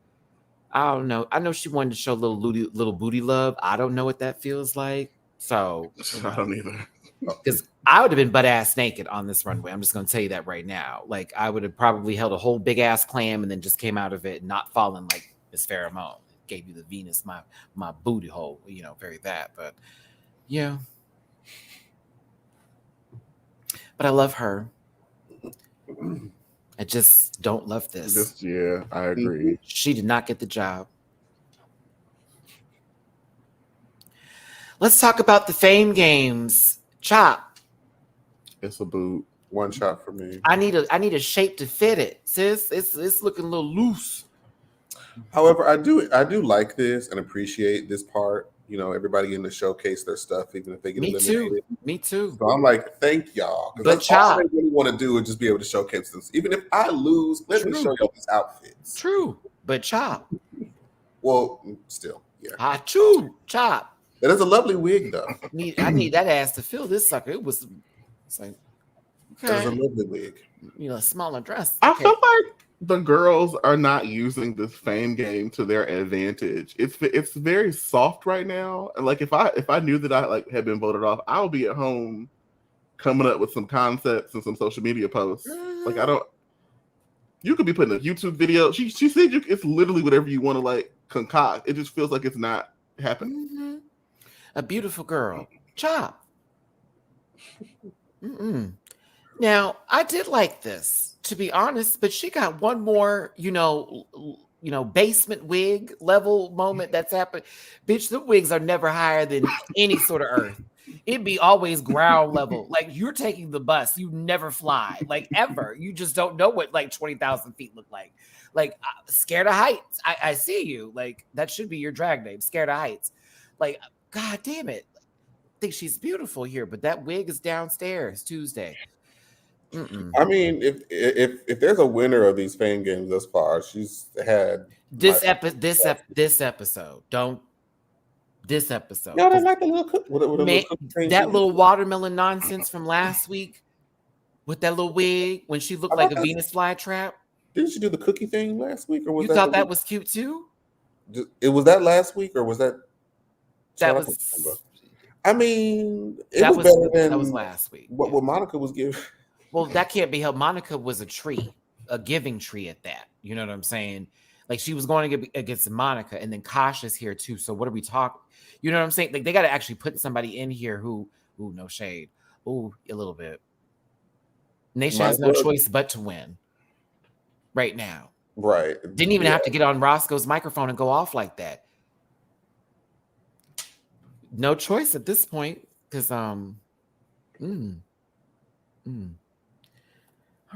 I don't know. I know she wanted to show little booty love. I don't know what that feels like. So I don't either. because I would have been butt ass naked on this runway. I'm just going to tell you that right now. Like I would have probably held a whole big ass clam and then just came out of it and not fallen like Miss Pheromone. Gave you the Venus, my booty hole. You know, very that. But yeah. But I love her. I just don't love this. Yeah, I agree. She did not get the job. Let's talk about the Fame Games. Chop. It's a boot. One shot for me. I need a shape to fit it, sis. It's looking a little loose. However, I do like this and appreciate this part. You know, everybody getting to showcase their stuff, even if they get eliminated. Me too. So I'm like, thank y'all. But Because all they really want to do is just be able to showcase this. Even if I lose, let me show y'all these outfits. True. But Chop. Well, still, yeah. Chop. It is a lovely wig, though. I need that ass to fill this sucker. It's like, okay. It's a lovely wig. You know, a smaller dress. I feel like the girls are not using this Fame game to their advantage. It's very soft right now. And like if I knew that I like had been voted off, I would be at home coming up with some concepts and some social media posts. Like I don't. You could be putting a YouTube video. She said it's literally whatever you want to like concoct. It just feels like it's not happening. Mm-hmm. A beautiful girl. Chop. Now, I did like this, to be honest, but she got one more, basement wig level moment that's happened. Bitch, the wigs are never higher than any sort of earth. It'd be always ground level. Like you're taking the bus, you never fly, like ever. You just don't know what like 20,000 feet look like. Like scared of heights. I see you. Like that should be your drag name, scared of heights. Like, God damn it. I think she's beautiful here, but that wig is downstairs Tuesday. I mean, if there's a winner of these Fame Games thus far, she's had this episode. Don't this episode. No, that's like the little cook. That little watermelon nonsense from last week with that little wig when she looked like a Venus flytrap. Didn't she do the cookie thing last week, or was you thought that was cute too? It was that last week, or was that? That was. I mean, it was better than that was last week. What Monica was giving. Well, that can't be helped. Monica was a tree, a giving tree at that. You know what I'm saying? Like she was going against Monica, and then Kasha's here too. So what are we talking? You know what I'm saying? Like they got to actually put somebody in here who, no shade, a little bit. Nation has no choice but to win right now. Right. Didn't even have to get on Roscoe's microphone and go off like that. No choice at this point, because All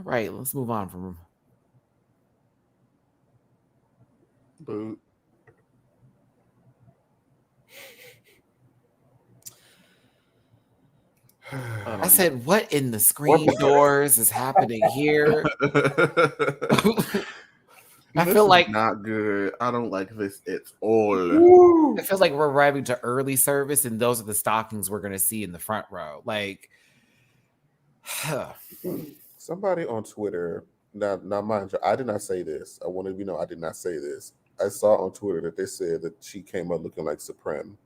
right, let's move on from boot. I said, what in the screen doors is happening here? I feel like not good. I don't like this at all. I feel like we're arriving to early service, and those are the stockings we're going to see in the front row. Like, somebody on Twitter. Now, mind you, I did not say this. I wanted you to know I did not say this. I saw on Twitter that they said that she came up looking like Supreme.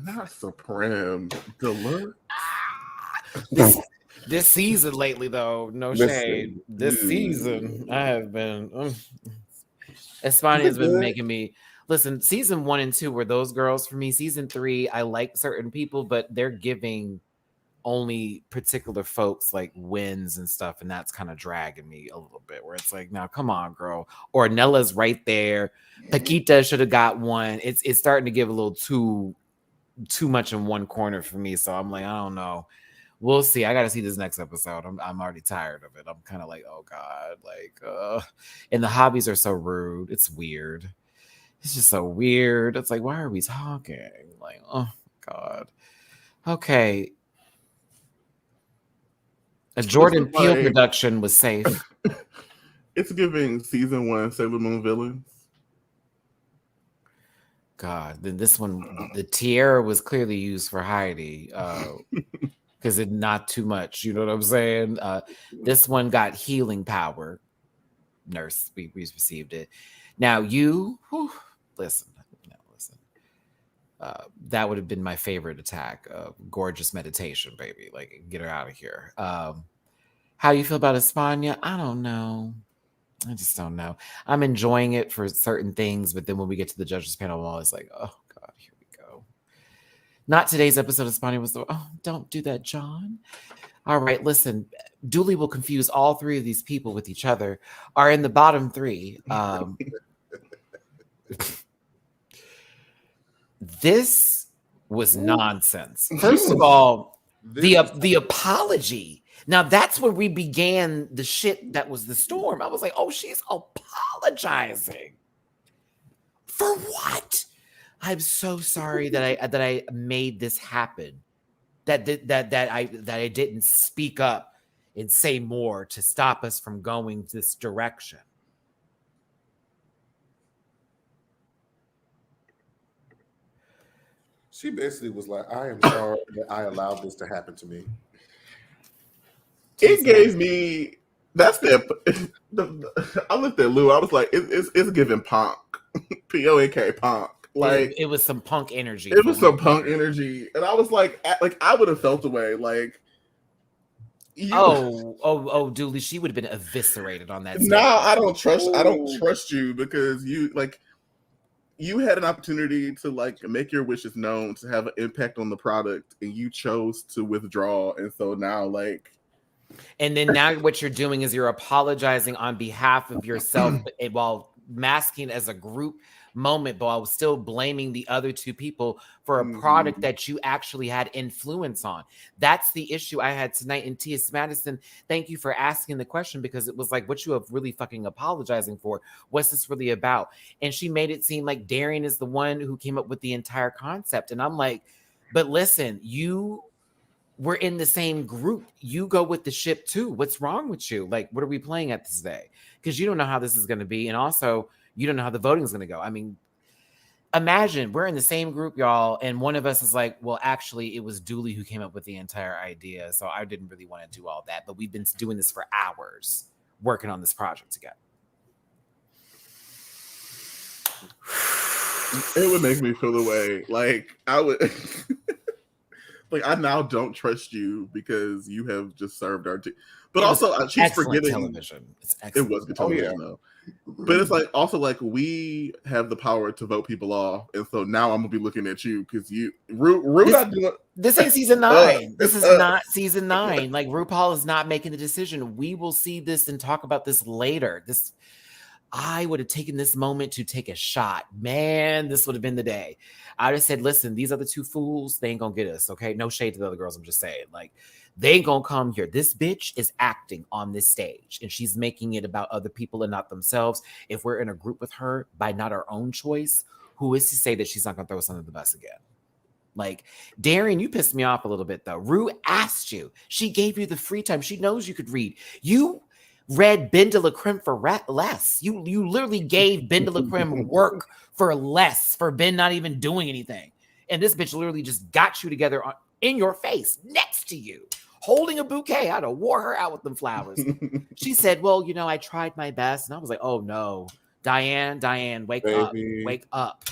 Not Supreme. Deluxe. This season lately, though, no shade. This season, I have been. Espana has been making me listen. Season 1 and 2 were those girls for me. Season 3, I like certain people, but they're giving only particular folks like wins and stuff, and that's kind of dragging me a little bit. Where it's like, now come on, girl. Or Nella's right there. Paquita should have got one. It's starting to give a little too much in one corner for me. So I'm like, I don't know. We'll see. I got to see this next episode. I'm already tired of it. I'm kind of like, oh God, like, and the hobbies are so rude. It's weird. It's just so weird. It's like, why are we talking? Like, oh God. Okay. A Jordan is Peele like- production was safe. It's giving season 1 Sailor Moon villains. God, then this one, the tiara was clearly used for Heidi, because it not too much. You know what I'm saying? This one got healing power. Nurse, we received it. Now you, listen, that would have been my favorite attack. Gorgeous meditation, baby. Like, get her out of here. How you feel about Espana? I don't know. I just don't know. I'm enjoying it for certain things, but then when we get to the judges panel, I'm always like, oh God, here we go. Not today's episode of Espana was the, oh, don't do that, John. All right, listen, Duly will confuse all three of these people with each other, are in the bottom three. This was nonsense. First of all, the apology. Now that's where we began the shit that was the storm. I was like, oh, she's apologizing. For what? I'm so sorry that I made this happen. That I didn't speak up and say more to stop us from going this direction. She basically was like, I am sorry that I allowed this to happen to me. It gave me that's the I looked at Lou. I was like, it's giving punk, PONK punk. Like it was some punk energy. It was some punk energy, and I was like I would have felt away. Like, Duly, she would have been eviscerated on that. No, I don't trust you because you had an opportunity to like make your wishes known, to have an impact on the product, and you chose to withdraw. And so now, like, and then now what you're doing is you're apologizing on behalf of yourself while masking as a group moment, but I was still blaming the other two people for a product that you actually had influence on. That's the issue I had tonight. And T.S. Madison, thank you for asking the question, because it was like, what you have really fucking apologizing for? What's this really about? And she made it seem like Darian is the one who came up with the entire concept. And I'm like, but listen, we're in the same group. You go with the ship too. What's wrong with you? Like, what are we playing at this day? Because you don't know how this is going to be. And also, you don't know how the voting is going to go. I mean, imagine we're in the same group, y'all, and one of us is like, well, actually, it was Duly who came up with the entire idea. So I didn't really want to do all that. But we've been doing this for hours, working on this project together. it would make me feel the way. Like, I would... Like, I now don't trust you because you have just served our team. But also, she's forgetting television. It's excellent. It was good television, though. But it's like also like we have the power to vote people off, and so now I'm gonna be looking at you because this ain't season 9. This is not season 9. Like, RuPaul is not making the decision. We will see this and talk about this later. I would have taken this moment to take a shot. Man, this would have been the day. I just said, listen, these other two fools, they ain't gonna get us, okay? No shade to the other girls, I'm just saying. Like, they ain't gonna come here. This bitch is acting on this stage, and she's making it about other people and not themselves. If we're in a group with her by not our own choice, who is to say that she's not gonna throw us under the bus again? Like, Darian, you pissed me off a little bit, though. Rue asked you. She gave you the free time. She knows you could read. You read Ben de la Creme for less. You literally gave Ben de la Creme work for less, for Ben not even doing anything. And this bitch literally just got you together in your face, next to you, holding a bouquet. I'd have wore her out with them flowers. She said, well, I tried my best. And I was like, oh no, Diane, wake up.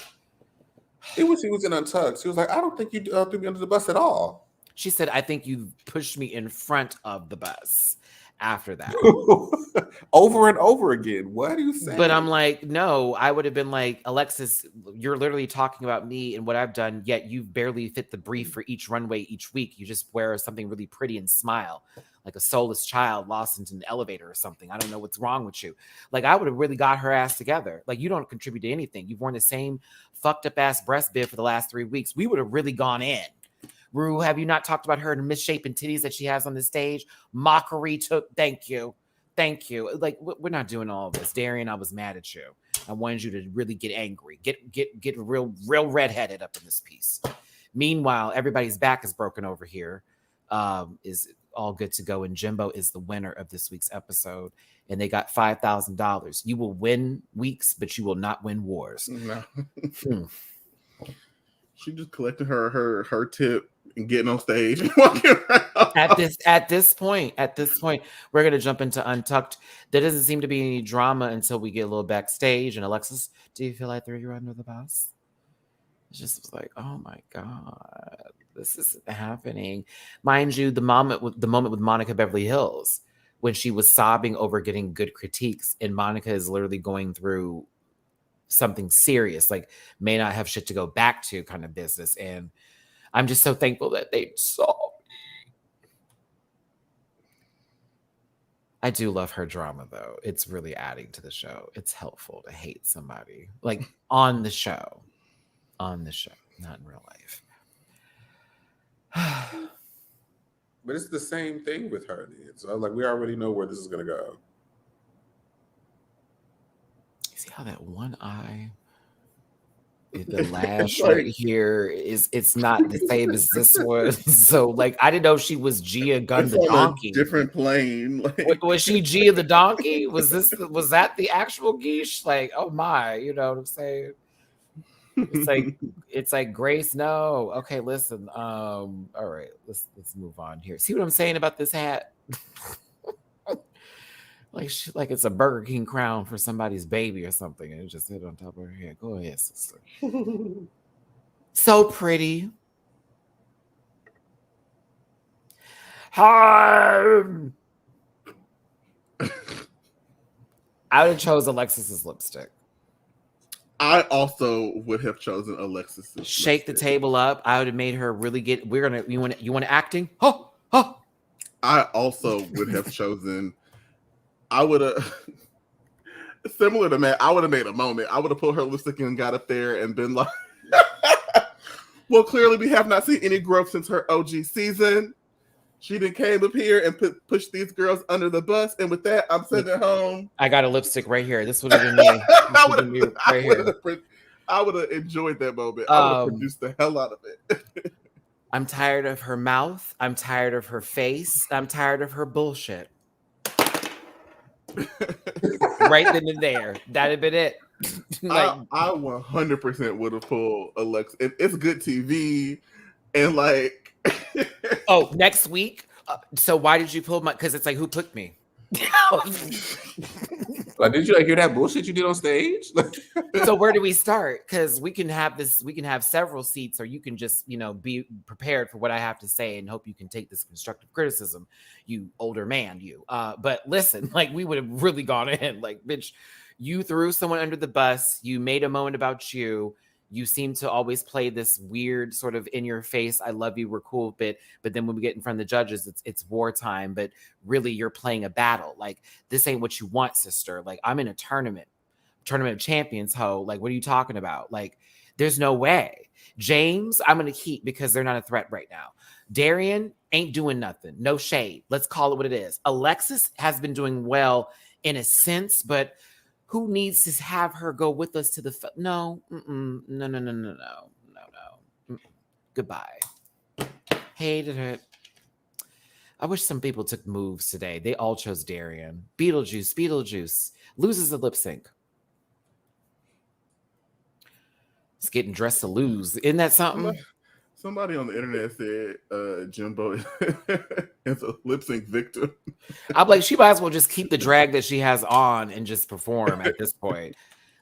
She was in Untucked. She was like, I don't think you threw me under the bus at all. She said, I think you pushed me in front of the bus. After that, over and over again. What are you saying? But I'm like, no, I would have been like, Alexis, you're literally talking about me and what I've done, yet you barely fit the brief for each runway each week. You just wear something really pretty and smile like a soulless child lost into an elevator or something. I don't know what's wrong with you. Like, I would have really got her ass together. Like, you don't contribute to anything. You've worn the same fucked up ass breast bib for the last 3 weeks. We would have really gone in. Rue, have you not talked about her misshapen titties that she has on the stage? Mockery took. Thank you. Like, we're not doing all of this. Darian, I was mad at you. I wanted you to really get angry. Get real redheaded up in this piece. Meanwhile, everybody's back is broken over here. Is all good to go. And Jimbo is the winner of this week's episode. And they got $5,000. You will win weeks, but you will not win wars. No. Hmm. She just collected her tip and getting on stage and walking around. At this point, we're gonna jump into Untucked. There doesn't seem to be any drama until we get a little backstage. And Alexis, do you feel I threw you under the bus? It just was like, oh my God, this isn't happening. Mind you, the moment with Monica Beverly Hills, when she was sobbing over getting good critiques, and Monica is literally going through something serious, like may not have shit to go back to kind of business. And I'm just so thankful that they saw me. I do love her drama though. It's really adding to the show. It's helpful to hate somebody like on the show, not in real life. But it's the same thing with her. Then. So like we already know where this is gonna go. See how that one eye, the lash right here it's not the same as this one. So like I didn't know she was Gia Gunn the donkey. Different plane. Like. Was she Gia the donkey? Was that the actual Geesh? Like, oh my, you know what I'm saying? It's like Grace. No, okay, listen. All right, let's move on here. See what I'm saying about this hat? like it's a Burger King crown for somebody's baby or something, and it just hit on top of her head. Go ahead, sister. So pretty. Hi. I would have chose Alexis's lipstick. I also would have chosen Alexis. Shake the table up. I would have made her really get. You want acting? Oh. I also would have chosen. I would have similar to Matt. I would have made a moment. I would have put her lipstick and got up there and been like, "Well, clearly we have not seen any growth since her OG season. She then came up here and pushed these girls under the bus. And with that, I'm sitting at home. I got a lipstick right here. This would have been me. I would have enjoyed that moment. I would have produced the hell out of it. I'm tired of her mouth. I'm tired of her face. I'm tired of her bullshit. Right then and there. That'd have been it. I 100% would have pulled Alexa. It's good TV. And like... Oh, next week? So why did you pull my... Because it's like, who took me? Like, did you hear that bullshit you did on stage? So where do we start? Because we can have several seats, or you can just, be prepared for what I have to say and hope you can take this constructive criticism, you older man, you. But listen, like, we would have really gone in. Like, bitch, you threw someone under the bus. You made a moment about you. You seem to always play this weird sort of in your face, I love you, we're cool bit. But then when we get in front of the judges, it's wartime. But really, you're playing a battle. Like, this ain't what you want, sister. Like, I'm in a tournament of champions, ho. Like, what are you talking about? Like, there's no way. James, I'm going to keep because they're not a threat right now. Darian ain't doing nothing. No shade. Let's call it what it is. Alexis has been doing well in a sense, but who needs to have her go with us to the... No. No. Goodbye. Hated it. I wish some people took moves today. They all chose Darian. Beetlejuice. Loses the lip sync. It's getting dressed to lose. Isn't that something? Somebody on the internet said Jimbo is a lip sync victim. I'm like, she might as well just keep the drag that she has on and just perform at this point.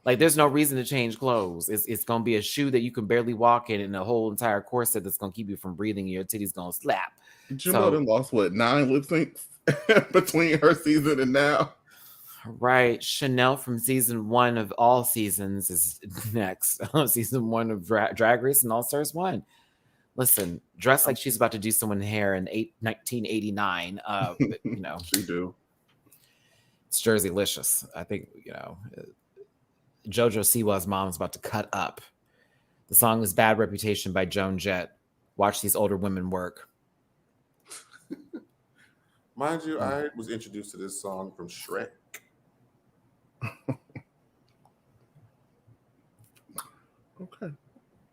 Like, there's no reason to change clothes. It's going to be a shoe that you can barely walk in and a whole entire corset that's going to keep you from breathing. Your titties going to slap. Jimbo done lost, 9 lip syncs between her season and now? Right. Chanel from season 1 of all seasons is next. Season 1 of Drag Race and All Stars 1. Listen, dressed like she's about to do someone's hair in 1989. But, She do. It's Jerseylicious. I think, JoJo Siwa's mom's about to cut up. The song is Bad Reputation by Joan Jett. Watch these older women work. Mind you, I was introduced to this song from Shrek. Okay.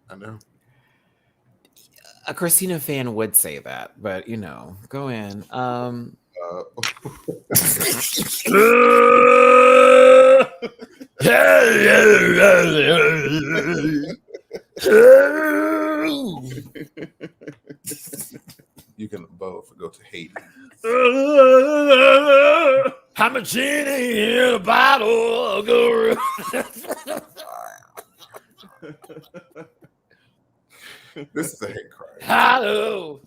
I know. A Christina fan would say that, but you know, go in. You can both go to Haiti. I'm a genie in a bottle. Go. This is a hate crime. Hello,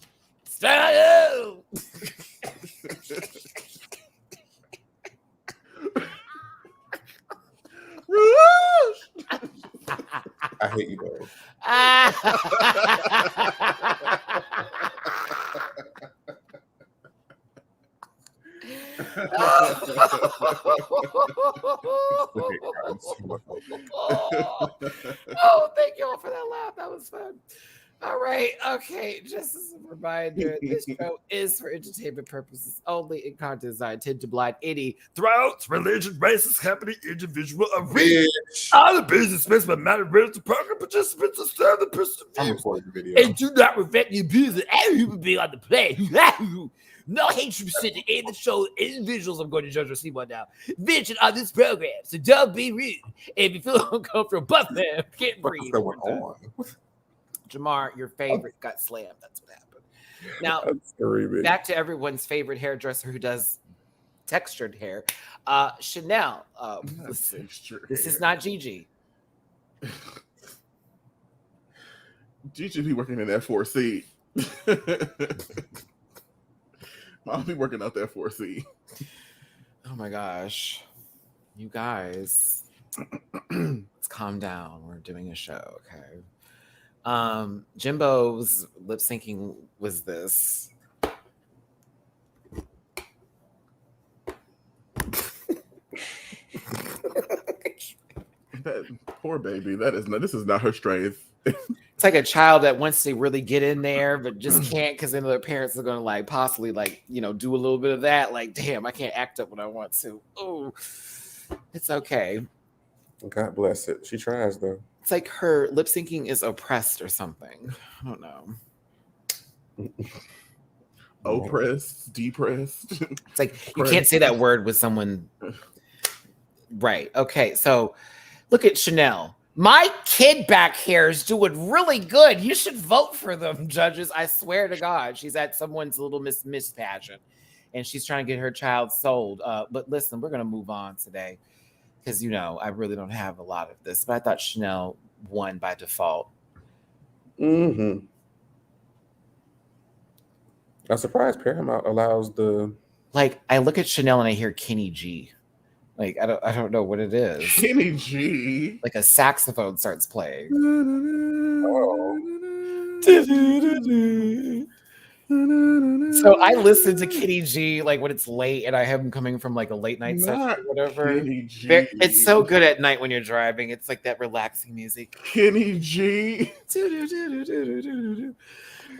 style. I hate you both. Oh, thank you all for that laugh. That was fun. All right. Okay. Just as a reminder, this show is for entertainment purposes only, and content designed to blind any throats, religion, races, company, individual, or region. Other business space by MattyRants, the program participants are serve the person I'm recording the video. and do not reflect the abuse of every human being on the planet. No hatred presented in the show. Individuals, I'm going to judge or see one now, mentioned on this program. So don't be rude. If you feel uncomfortable, buff them. Can't breathe. That went on. Jamar, your favorite got slammed. That's what happened. Now, That's screaming. back to everyone's favorite hairdresser who does textured hair. Chanel. Listen, this is not Gigi. Gigi be working in that 4C. I'll be working out that 4C. Oh my gosh. You guys, let's calm down. We're doing a show, okay? Jimbo's lip syncing was this. That poor baby. This is not her strength. It's like a child that wants to really get in there, but just can't because then their parents are going to possibly do a little bit of that. Like, damn, I can't act up when I want to. Oh, it's okay. God bless it. She tries though. It's like her lip syncing is oppressed or something. I don't know. Oppressed, depressed. It's like you can't say that word with someone. Right. Okay. So look at Chanel. My kid back here is doing really good. You should vote for them, judges. I swear to God. She's at someone's little Miss pageant, and she's trying to get her child sold. But listen, we're going to move on today because, I really don't have a lot of this. But I thought Chanel won by default. Mm-hmm. I'm surprised Paramount allows the... I look at Chanel and I hear Kenny G. I don't know what it is. Kenny G. Like a saxophone starts playing. Oh. So I listen to Kenny G when it's late and I have him coming from a late night session or whatever. Kenny G. It's so good at night when you're driving. It's like that relaxing music. Kenny G.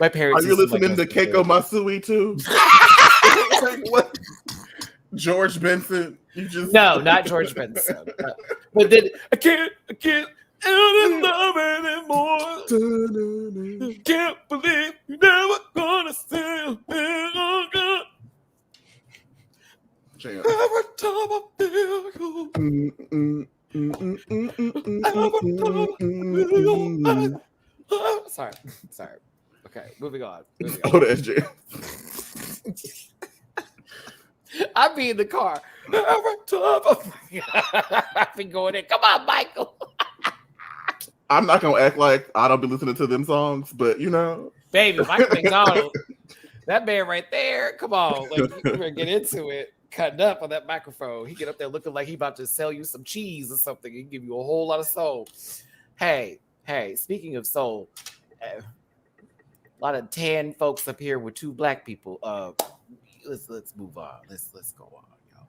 My parents. Are you listening to Keiko Masui too? What? George Benson. No, not George Benson. But then I can't love anymore. Can't believe you're never gonna say Jam. every time I feel you. Every time I feel you. Sorry. Okay, moving on. Oh, that's Jam. I'd be in the car. Every time I've been going in. Come on, Michael. I'm not gonna act like I don't be listening to them songs, but Baby, Michael McDonald, that man right there. Come on, you're gonna get into it. Cutting up on that microphone. He get up there looking like he about to sell you some cheese or something and give you a whole lot of soul. Hey, speaking of soul, a lot of tan folks up here with two black people. Let's move on. Let's go on, y'all.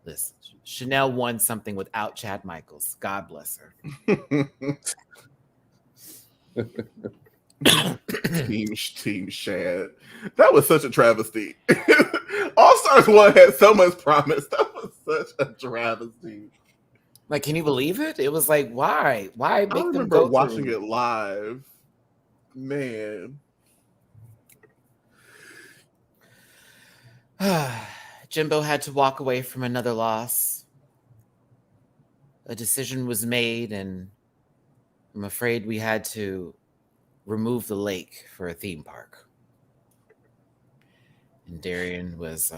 Listen, Chanel won something without Chad Michaels. God bless her. Team Shad. That was such a travesty. All Stars 1 had so much promise. That was such a travesty. Can you believe it? It was why? Why make I them remember go watching through? it live. Man. Jimbo had to walk away from another loss. A decision was made, and I'm afraid we had to remove the lake for a theme park. And Darian was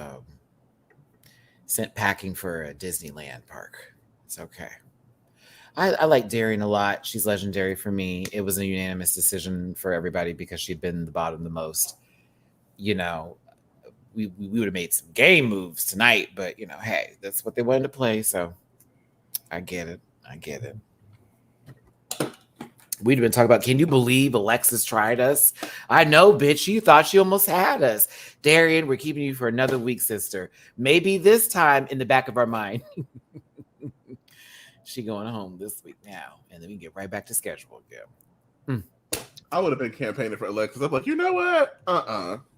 sent packing for a Disneyland park. It's okay. I like Darian a lot. She's legendary for me. It was a unanimous decision for everybody because she'd been the bottom the most. You know, we would have made some game moves tonight, but, you know, hey, that's what they wanted to play. So I get it. We'd been talking about, can you believe Alexis tried us? I know, bitch. You thought she almost had us. Darian, we're keeping you for another week, sister. Maybe this time in the back of our mind. She going home this week now, and then we can get right back to schedule again. I would have been campaigning for Alexis. I'm like, you know what?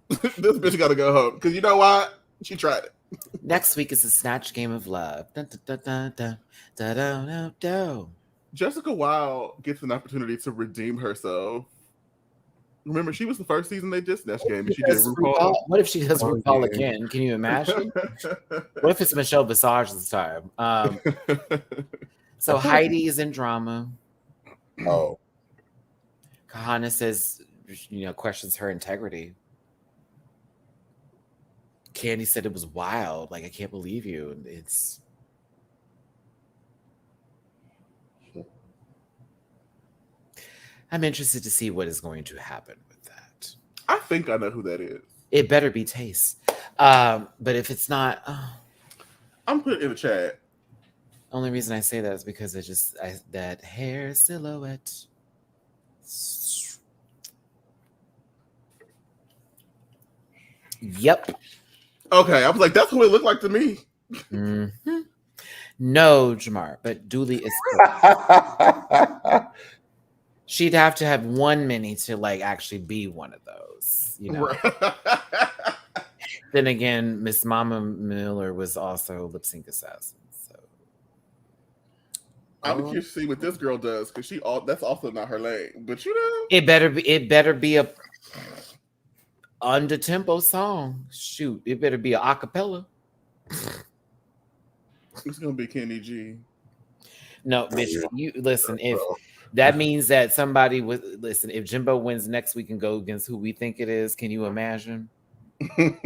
This bitch got to go home. Because you know what? She tried it. Next week is the Snatch Game of Love. Dun, dun, dun, dun, dun, dun, dun, dun. Jessica Wilde gets an opportunity to redeem herself. Remember, she was the first season they did Snatch Game, and she did RuPaul. What if she does RuPaul again? Can you imagine? What if it's Michelle Visage this time? So Heidi is in drama. Oh, Kahana says, questions her integrity. Candy said it was wild. Like, I can't believe you. It's... I'm interested to see what is going to happen with that. I think I know who that is. It better be Taste. But if it's not... I'm putting it in the chat. Only reason I say that is because that hair silhouette. Yep. Okay, I was like, that's what it looked like to me. Mm-hmm. No, Jamar, but Duly is... She'd have to have one mini to like actually be one of those, Then again, Miss Mama Miller was also lip sync assassin. So I'm curious to see what this girl does because that's also not her lane. But it better be a under tempo song. Shoot, it better be a acapella. It's gonna be Kenny G. No, bitch, you listen. If that means that somebody would listen, if Jimbo wins next week and go against who we think it is, can you imagine? And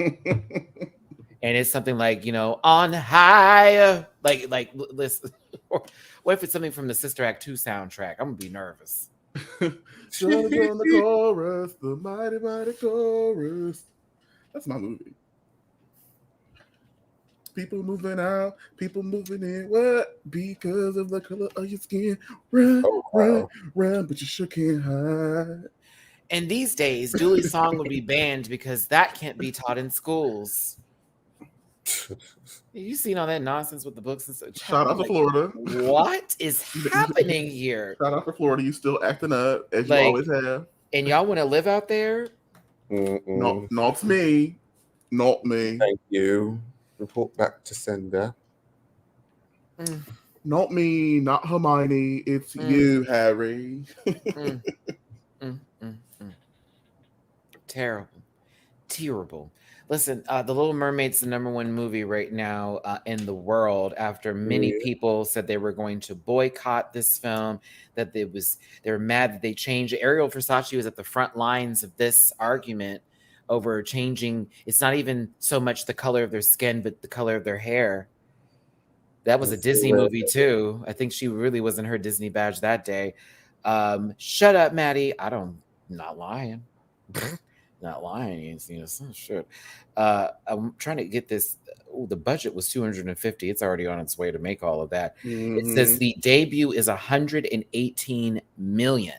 it's something like, on high, like listen. What if it's something from the Sister Act 2 soundtrack? I'm gonna be nervous. Shut down the chorus, the mighty, mighty chorus. That's my movie. People moving out, people moving in. What? Because of the color of your skin. Run, run, but you sure can't hide. And these days, Duly's song would be banned because that can't be taught in schools. You seen all that nonsense with the books and stuff? Shout out to Florida. What is happening here? Shout out to Florida. You still acting up as you always have. And y'all want to live out there? No, not me. Not me. Thank you. Report back to sender. Not me, not Hermione. It's you, Harry. Terrible. Listen, The Little Mermaid's the #1 movie right now in the world after many people said they were going to boycott this film, that they were mad that they changed. Ariel Versace was at the front lines of this argument over changing. It's not even so much the color of their skin, but the color of their hair. That was a Disney movie too. I think she really was in her Disney badge that day. Shut up, Matty. Not lying. Not lying. Some shit. I'm trying to get this. The budget was $250. It's already on its way to make all of that. It says the debut is $118 million.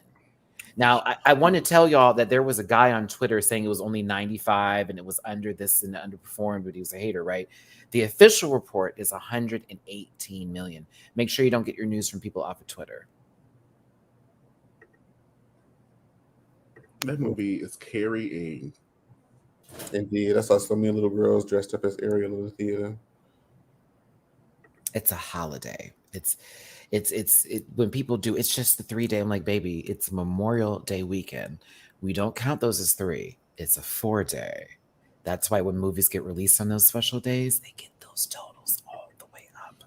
Now, I want to tell y'all that there was a guy on Twitter saying it was only 95 and it was under this and underperformed, but he was a hater, right? The official report is 118 million. Make sure you don't get your news from people off of Twitter. That movie is carrying. Indeed. I saw so many little girls dressed up as Ariel in the theater. It's a holiday. It's when people do, it's just the 3-day. I'm like, baby, it's Memorial Day weekend. We don't count those as 3. It's a 4-day. That's why when movies get released on those special days, they get those totals all the way up.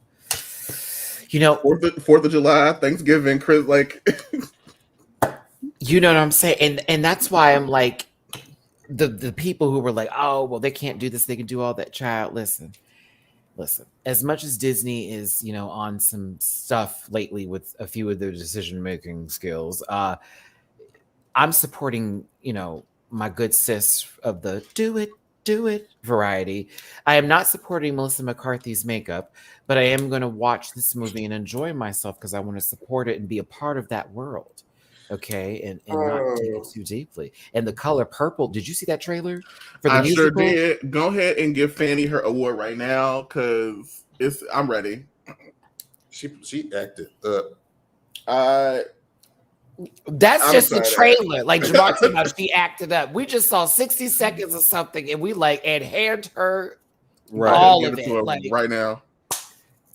You know, 4th of July, Thanksgiving, Chris, like you know what I'm saying? And that's why I'm like, the people who were like, oh, well, they can't do this, they can do all that. Child, listen. As much as Disney is, you know, on some stuff lately with a few of their decision-making skills, I'm supporting, you know, my good sis of the do it variety. I am not supporting Melissa McCarthy's makeup, but I am going to watch this movie and enjoy myself because I want to support it and be a part of that world. Okay, and not take it too deeply. And the color purple. Did you see that trailer for the I musical? sure did. Go ahead and give Fanny her award right now because I'm ready. She acted That's I'm just the excited. trailer. Like Jamar talking about, she acted up. We just saw 60 seconds of something, and we like and hand her right. all Give of it to it. her Like, right now.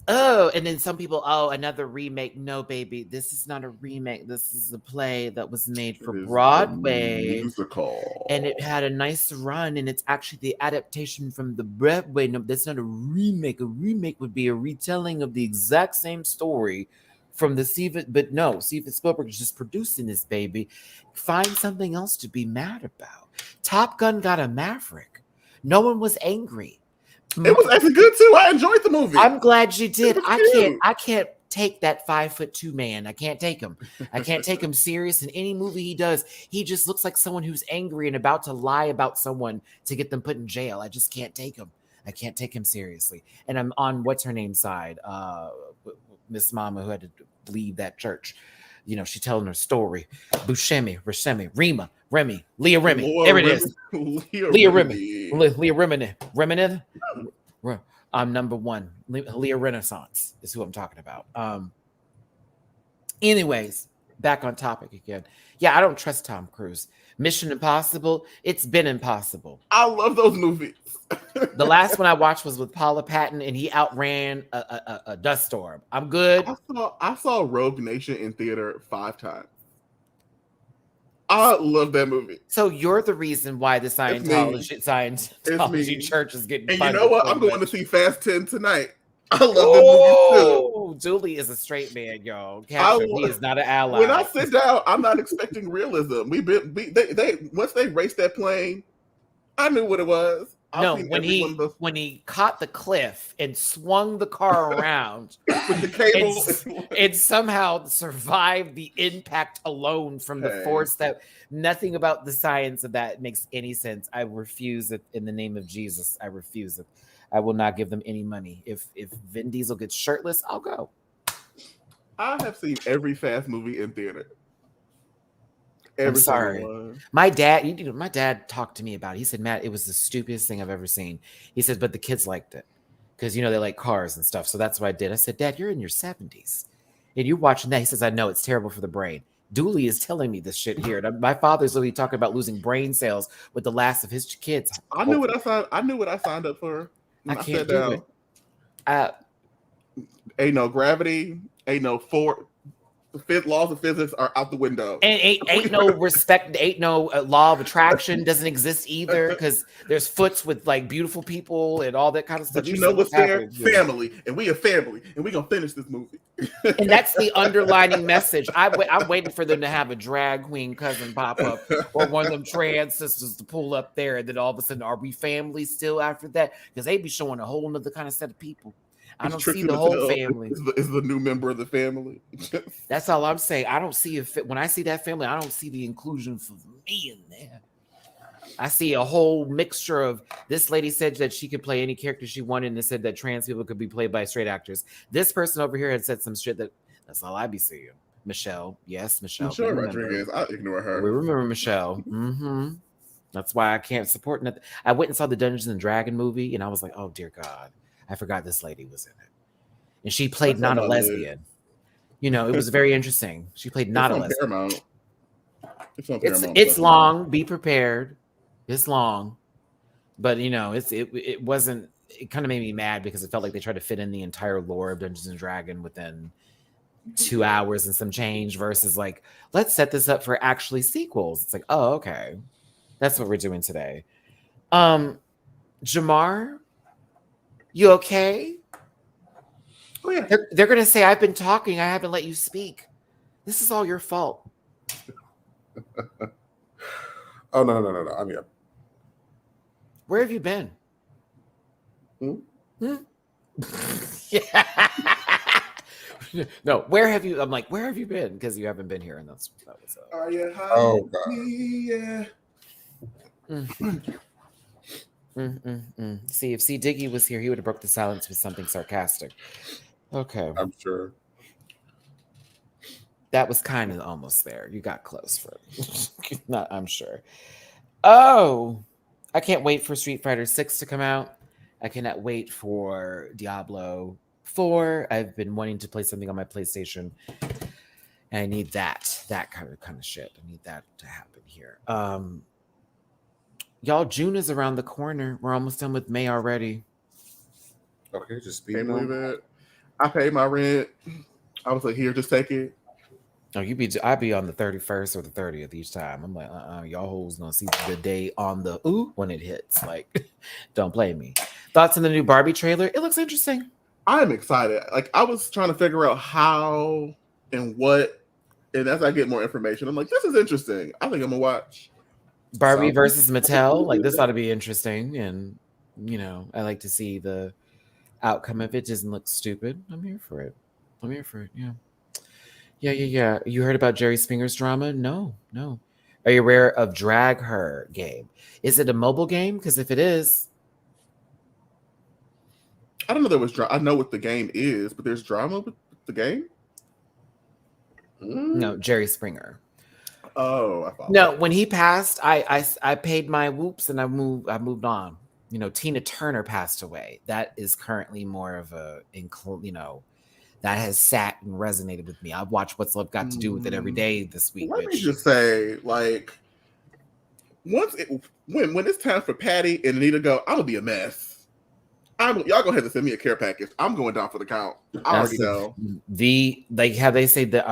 oh, and then some people, oh, another remake. No, baby, this is not a remake. This is a play that was made for It is Broadway. a musical. And it had a nice run, and it's actually the adaptation from the Broadway. No, that's not a remake. A remake would be a retelling of the exact same story from the Steven, but no, Steven Spielberg is just producing this baby. Find something else to be mad about. Top Gun got a Maverick. No one was angry. It was actually good too. I enjoyed the movie. I'm glad you did. It was cute. I can't take that 5'2" man. I can't take him. I can't take him serious in any movie he does. He just looks like someone who's angry and about to lie about someone to get them put in jail. I just can't take him. I can't take him seriously. And I'm on what's her name side, Miss Mama, who had to leave that church. You know, she's telling her story. Buscemi, Remy, Leah Remy. Lord There it Remy. is. Leah Leah Remy. Leah Remini. I'm number one. Leah Renaissance is who I'm talking about. Anyways, back on topic again. Yeah, I don't trust Tom Cruise. Mission Impossible, it's been impossible. I love those movies. The last one I watched was with Paula Patton, and he outran a dust storm. I'm good. I saw Rogue Nation in theater 5 times. I love that movie. So you're the reason why the Scientology church is getting. And you know what? I'm going to see Fast 10 tonight. I love that movie too. Duly is a straight man, y'all. He is not an ally. When I sit down, I'm not expecting realism. They once they raced that plane, I knew what it was. No, when he caught the cliff and swung the car around with the cable and somehow survived the impact alone from the force, that nothing about the science of that makes any sense. I refuse it in the name of Jesus. I refuse it. I will not give them any money. If Vin Diesel gets shirtless, I'll go. I have seen every Fast movie in theater. I'm sorry. My dad talked to me about it. He said, Matt, it was the stupidest thing I've ever seen. He said, but the kids liked it because, you know, they like cars and stuff. So that's what I did. I said, Dad, you're in your 70s and you're watching that. He says, I know it's terrible for the brain. Duly is telling me this shit here. My father's literally talking about losing brain cells with the last of his kids. I knew what I signed up for. I can't do it. Ain't no gravity. Ain't no laws of physics are out the window. And ain't no respect. Ain't no law of attraction doesn't exist either because there's foots with like beautiful people and all that kind of stuff. But you know what's there? Family. And we a family. And we going to finish this movie. And that's the underlining message. I'm waiting for them to have a drag queen cousin pop up or one of them trans sisters to pull up there. And then all of a sudden, are we family still after that? Because they be showing a whole nother kind of set of people. I don't see the whole family. Is the new member of the family. That's all I'm saying. I don't see when I see that family, I don't see the inclusion for me in there. I see a whole mixture of this lady said that she could play any character she wanted and it said that trans people could be played by straight actors. This person over here had said some shit that's all I be seeing. Michelle. Yes, Michelle. Michelle Rodriguez. I ignore her. We remember Michelle. Mm-hmm. That's why I can't support nothing. I went and saw the Dungeons and Dragon movie and I was like, oh dear God. I forgot this lady was in it. And she played not a lesbian. You know, it was very interesting. She played not a lesbian. Paramount. It's long. Be prepared. It's long. But, you know, it wasn't... It kind of made me mad because it felt like they tried to fit in the entire lore of Dungeons and Dragons within 2 hours and some change versus like, let's set this up for actually sequels. It's like, oh, okay. That's what we're doing today. Jamar, you okay? Oh yeah. They're gonna say I've been talking. I haven't let you speak. This is all your fault. Oh no. I'm here. Where have you been? Hmm? Yeah. No, where have you? I'm like, where have you been? Because you haven't been here, and that was. Are you Oh god. yeah. See, if C Diggy was here, he would have broke the silence with something sarcastic. Okay, I'm sure. that was kind of almost there. You got close for not. I'm sure. Oh, I can't wait for Street Fighter 6 to come out. I cannot wait for Diablo 4. I've been wanting to play something on my PlayStation. And I need that kind of shit. I need that to happen here. Y'all, June is around the corner. We're almost done with May already. Okay, just speak. Can't believe it. I paid my rent. I was like, here, just take it. Oh, I'd be on the 31st or the 30th each time. I'm like, y'all hoes gonna see the day on the when it hits. Like, don't play me. Thoughts on the new Barbie trailer? It looks interesting. I'm excited. Like, I was trying to figure out how and what, and as I get more information, I'm like, this is interesting. I think I'm gonna watch Barbie versus Mattel. Like, this ought to be interesting, and I like to see the outcome of it. Doesn't look stupid. I'm here for it. Yeah. You heard about Jerry Springer's drama? No. Are you aware of Drag Her game? Is it a mobile game? Because if it is, I don't know. There was I know what the game is, but there's drama with the game. No, Jerry Springer. Oh, I thought. No, when he passed, I paid my whoops and I moved on. Tina Turner passed away. That is currently more of a that has sat and resonated with me. I've watched What's Love Got to Do with It every day this week. Let me just say, like, when it's time for Patty and Anita go, I'm gonna be a mess. Y'all gonna have to send me a care package. I'm going down for the count. I already know. Like how they say that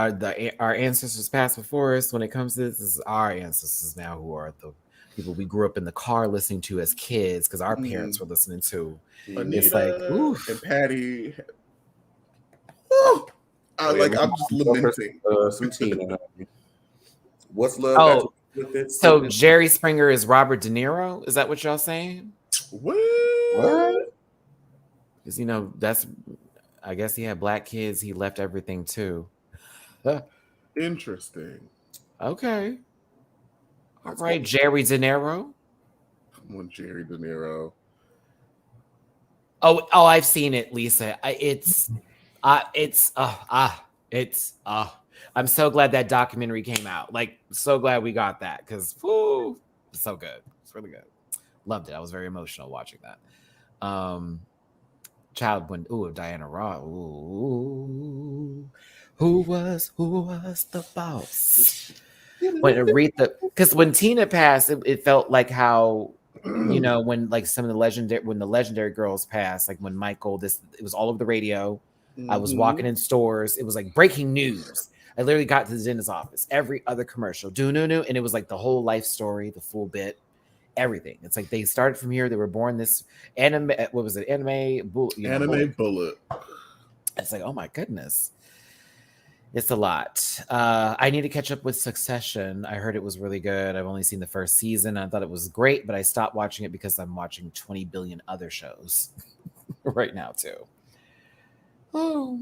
our ancestors passed before us. When it comes to this is our ancestors now who are the people we grew up in the car listening to as kids because our parents were listening to. Anita it's like oof. And Patty. I'm just lamenting. Some Tina. What's love? With it? So Jerry Springer is Robert De Niro? Is that what y'all saying? What? Because that's. I guess he had black kids. He left everything too. Interesting. Okay. All right, Jerry De Niro. Come on, Jerry De Niro. Oh, I've seen it, Lisa. I'm so glad that documentary came out. Like, so glad we got that because, it's so good. It's really good. Loved it. I was very emotional watching that. Diana Ross. Ooh, who was the boss? When Aretha, because when Tina passed, it felt like how. When like some of the legendary girls passed, like when Michael, it was all over the radio. I was walking in stores. It was like breaking news. I literally got to the dentist's office. Every other commercial, and it was like the whole life story, the full bit, everything. It's like they started from here. They were born this anime. What was it? Anime bullet. It's like, oh my goodness. It's a lot. I need to catch up with Succession. I heard it was really good. I've only seen the first season. I thought it was great, but I stopped watching it because I'm watching 20 billion other shows right now too. Oh,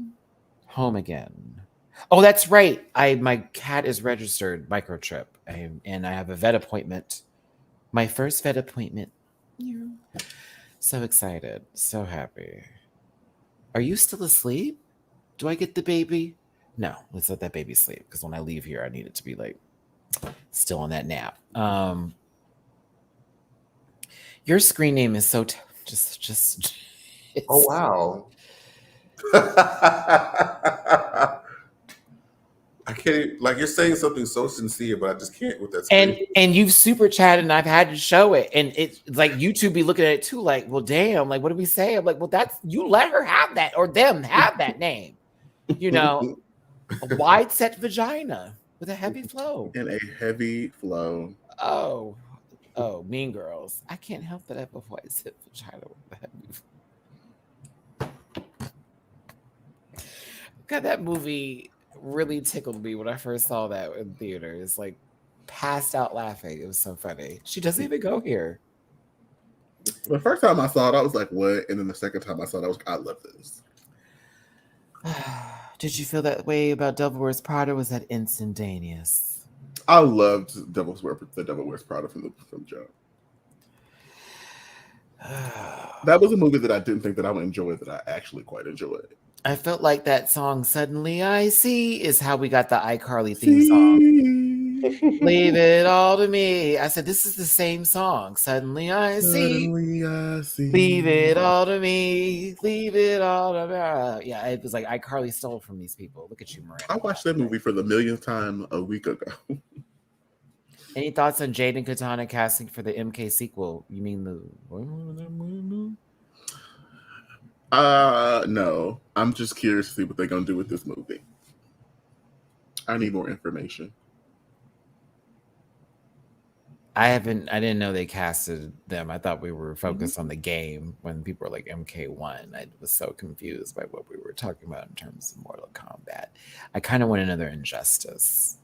home again. Oh, that's right. My cat is registered microchip, and I have a vet appointment. My first vet appointment. Yeah. So excited. So happy. Are you still asleep? Do I get the baby? No, let's let that baby sleep because when I leave here, I need it to be like still on that nap. Your screen name is so just. Oh wow! I can't. Like you're saying something so sincere, but I just can't with that. Screen. And you've super chatted, and I've had to show it, and it's like YouTube be looking at it too. Like, well, damn. Like, what do we say? I'm like, well, that's you let her have that or them have that name. A wide set vagina with a heavy flow. And a heavy flow. Oh, Oh, Mean Girls. I can't help that I have a white zip vagina. God, that movie really tickled me when I first saw that in theaters. Like, passed out laughing. It was so funny. She doesn't even go here. The first time I saw it, I was like, "What?" And then the second time I saw it, I love this. Did you feel that way about Devil Wears Prada? Was that instantaneous? I loved the Devil Wears Prada from jump. That was a movie that I didn't think that I would enjoy, that I actually quite enjoyed. I felt like that song "Suddenly I See" is how we got the iCarly theme song. Leave it all to me. I said, this is the same song. Suddenly I see. Leave it all to me. Leave it all to me. Yeah, it was like iCarly stole from these people. Look at you, Miranda. I watched that movie for the millionth time a week ago. Any thoughts on Jade and Katana casting for the MK sequel? You mean the... No. I'm just curious to see what they're going to do with this movie. I need more information. I didn't know they casted them. I thought we were focused on the game when people were like MK1. I was so confused by what we were talking about in terms of Mortal Kombat. I kind of want another Injustice.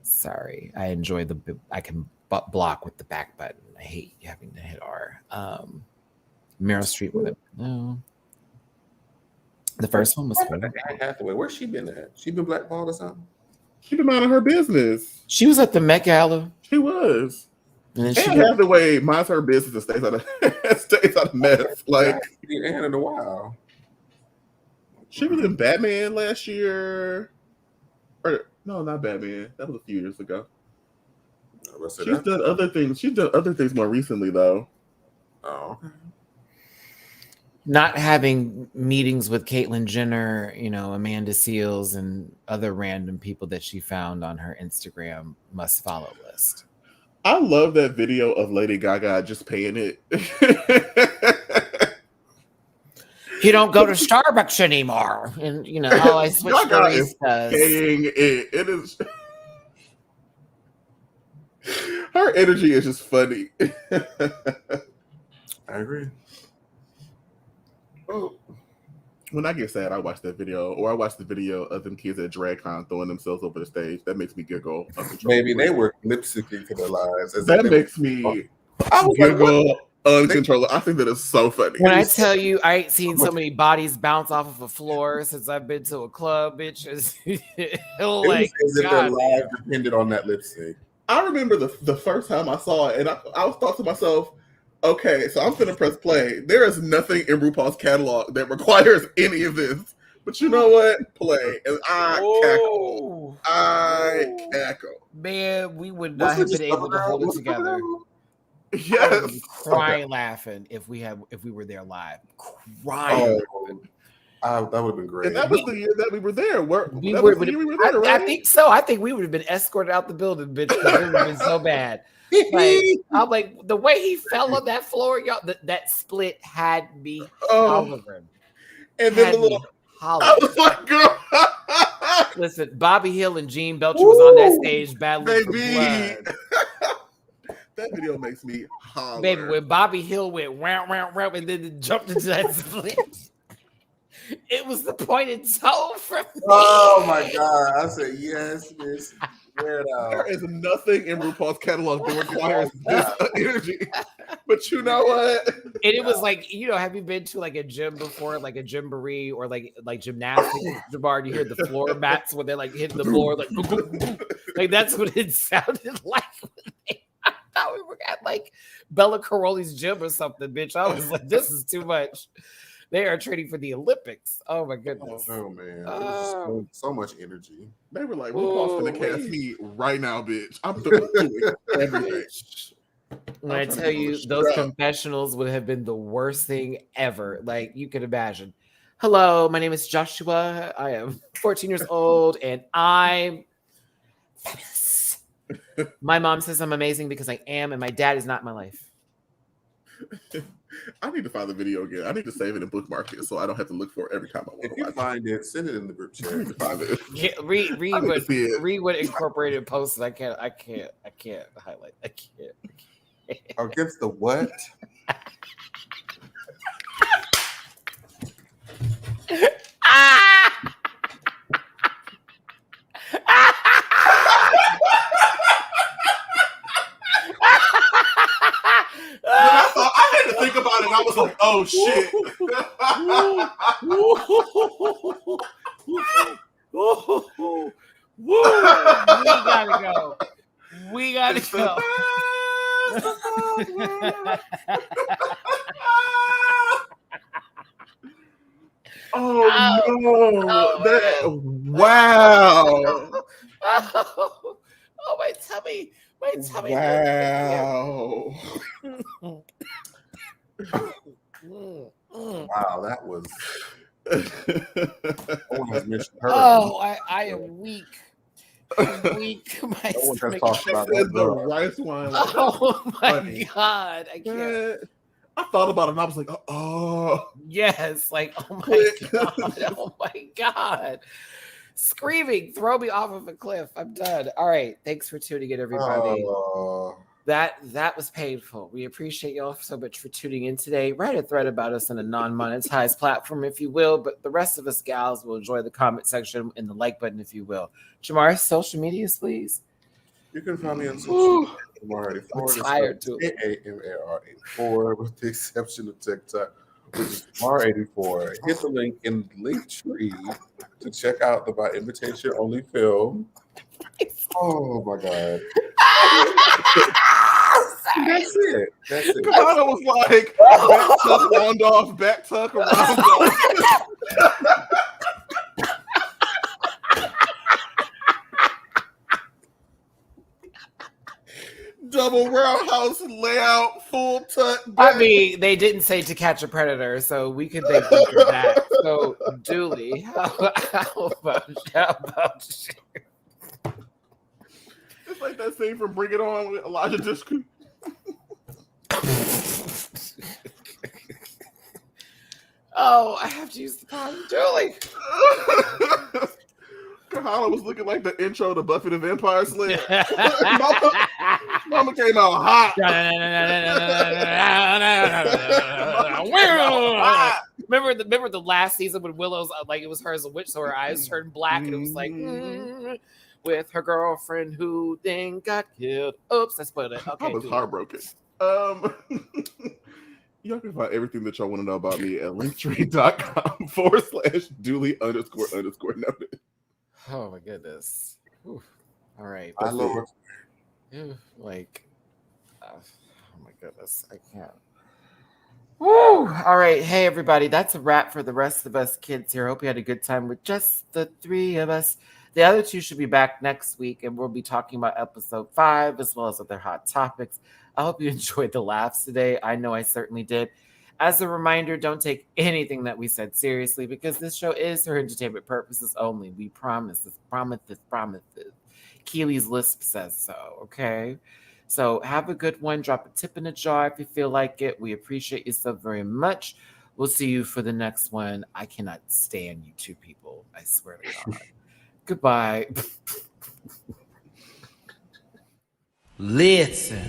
Sorry. I enjoy I can block with the back button. I hate having to hit R. Meryl Streep with it. No. The first one was cool. Anne Hathaway, where's she been at? She been blackballed or something? She been minding her business. She was at the Met Gala. She was. And Anne Hathaway minds her business and stays out of mess. Like, Anne in a while. She was in Batman last year. Or no, not Batman. That was a few years ago. She's done other things. She's done other things more recently, though. Oh. Not having meetings with Caitlyn Jenner, Amanda Seales, and other random people that she found on her Instagram must follow list. I love that video of Lady Gaga just paying it. You don't go to Starbucks anymore, and I switch baristas. Paying it. It is. Her energy is just funny. I agree. Oh. When I get sad, I watch that video, or I watch the video of them kids at DragCon throwing themselves over the stage. That makes me giggle. Maybe they were lip syncing to their lives. That makes me giggle uncontrollable. I think that is so funny. When I tell you, I ain't seen so many bodies bounce off of a floor since I've been to a club, bitch. It was as if their lives depended on that lip sync. I remember the first time I saw it, and I thought to myself, okay, so I'm finna press play. There is nothing in RuPaul's catalog that requires any of this. But you know what? Play. And cackle. Cackle. Man, we would not have been able to hold it together. Yes. I would be crying laughing if we were there live. Crying. That would have been great. And that was the year that we were there. We were there, right? I think so. I think we would have been escorted out the building, bitch, because it would have been so bad. Like, I'm like, the way he fell on that floor, y'all, that split had me hollering. And then I was like, girl. Listen, Bobby Hill and Gene Belcher was on that stage battling for blood. That video makes me holler. Baby, when Bobby Hill went round, and then jumped into that split, it was the pointed toe from me. Oh my God. I said, yes, miss. There is nothing in RuPaul's catalog that requires this energy. But you know what? And it was like, have you been to like a gym before, like a gymboree or like gymnastics, Jamar? You hear the floor mats when they're like hitting the floor, like, boom, boom, boom. Like that's what it sounded like. I thought we were at like Bella Caroli's gym or something, bitch. I was like, this is too much. They are training for the Olympics. Oh my goodness. Oh man. It was so much energy. They were like, RuPaul's gonna cast me right now, bitch. I'm doing everything. When I tell you those confessionals would have been the worst thing ever. Like you could imagine. Hello, my name is Joshua. I am 14 years old and I'm fabulous. My mom says I'm amazing because I am, and my dad is not in my life. I need to find the video again. I need to save it and bookmark it so I don't have to look for it every time I want to watch it. If you find it, send it in the group chat. Find it. Yeah, read what Incorporated posted. I can't highlight. I can't. Against the what? I had to think about it. And I was like, oh shit. We gotta go. Oh no! Wow! Oh, my tummy! My tummy! Wow! Wow, that was. No one has mentioned her. Oh, I am weak. I'm weak. My No one has stomach talked about Said that. the rice wine. Oh my Funny. God! I can't. I thought about it and I was like, oh. Yes, like oh my God! Oh my God! Screaming, throw me off of a cliff. I'm done. All right, thanks for tuning in, everybody. That was painful. We appreciate y'all so much for tuning in today. Write a thread about us on a non-monetized platform, if you will. But the rest of us gals will enjoy the comment section and the like button, if you will. Jamar, social medias, please. You can find me on social media. I'm tired too. AMAR84, with the exception of TikTok, which is Jamar84. Hit the link in the link tree to check out the by invitation only film. Oh my God. That's it. That's it. Kana was like, back tuck, round off, back tuck, round off. Double roundhouse layout, full tuck. Back. I mean, they didn't say To Catch a Predator, so we could thank them for that. So, Duly, how about you? It's like that scene from Bring It On with Elijah Dushku. Oh, I have to use the pond. Duly. Kahala was looking like the intro to Buffy the Vampire Slayer. Mama came out hot. Remember the last season when Willow's like it was her as a witch, so her eyes turned black, and it was like with her girlfriend who then got killed. Oops, I spoiled it. Okay, I was heartbroken. Y'all can find everything that y'all want to know about me at linktree.com/Duly__noted. Oh my goodness. Oof. All right. I love oh my goodness. I can't. Woo! All right. Hey, everybody. That's a wrap for the rest of us kids here. Hope you had a good time with just the three of us. The other two should be back next week, and we'll be talking about episode 5 as well as other hot topics. I hope you enjoyed the laughs today. I know I certainly did. As a reminder, don't take anything that we said seriously because this show is for entertainment purposes only. We promise this, promise this. Keely's Lisp says so, okay? So have a good one. Drop a tip in the jar if you feel like it. We appreciate you so very much. We'll see you for the next one. I cannot stand you two people. I swear to God. Goodbye. Listen.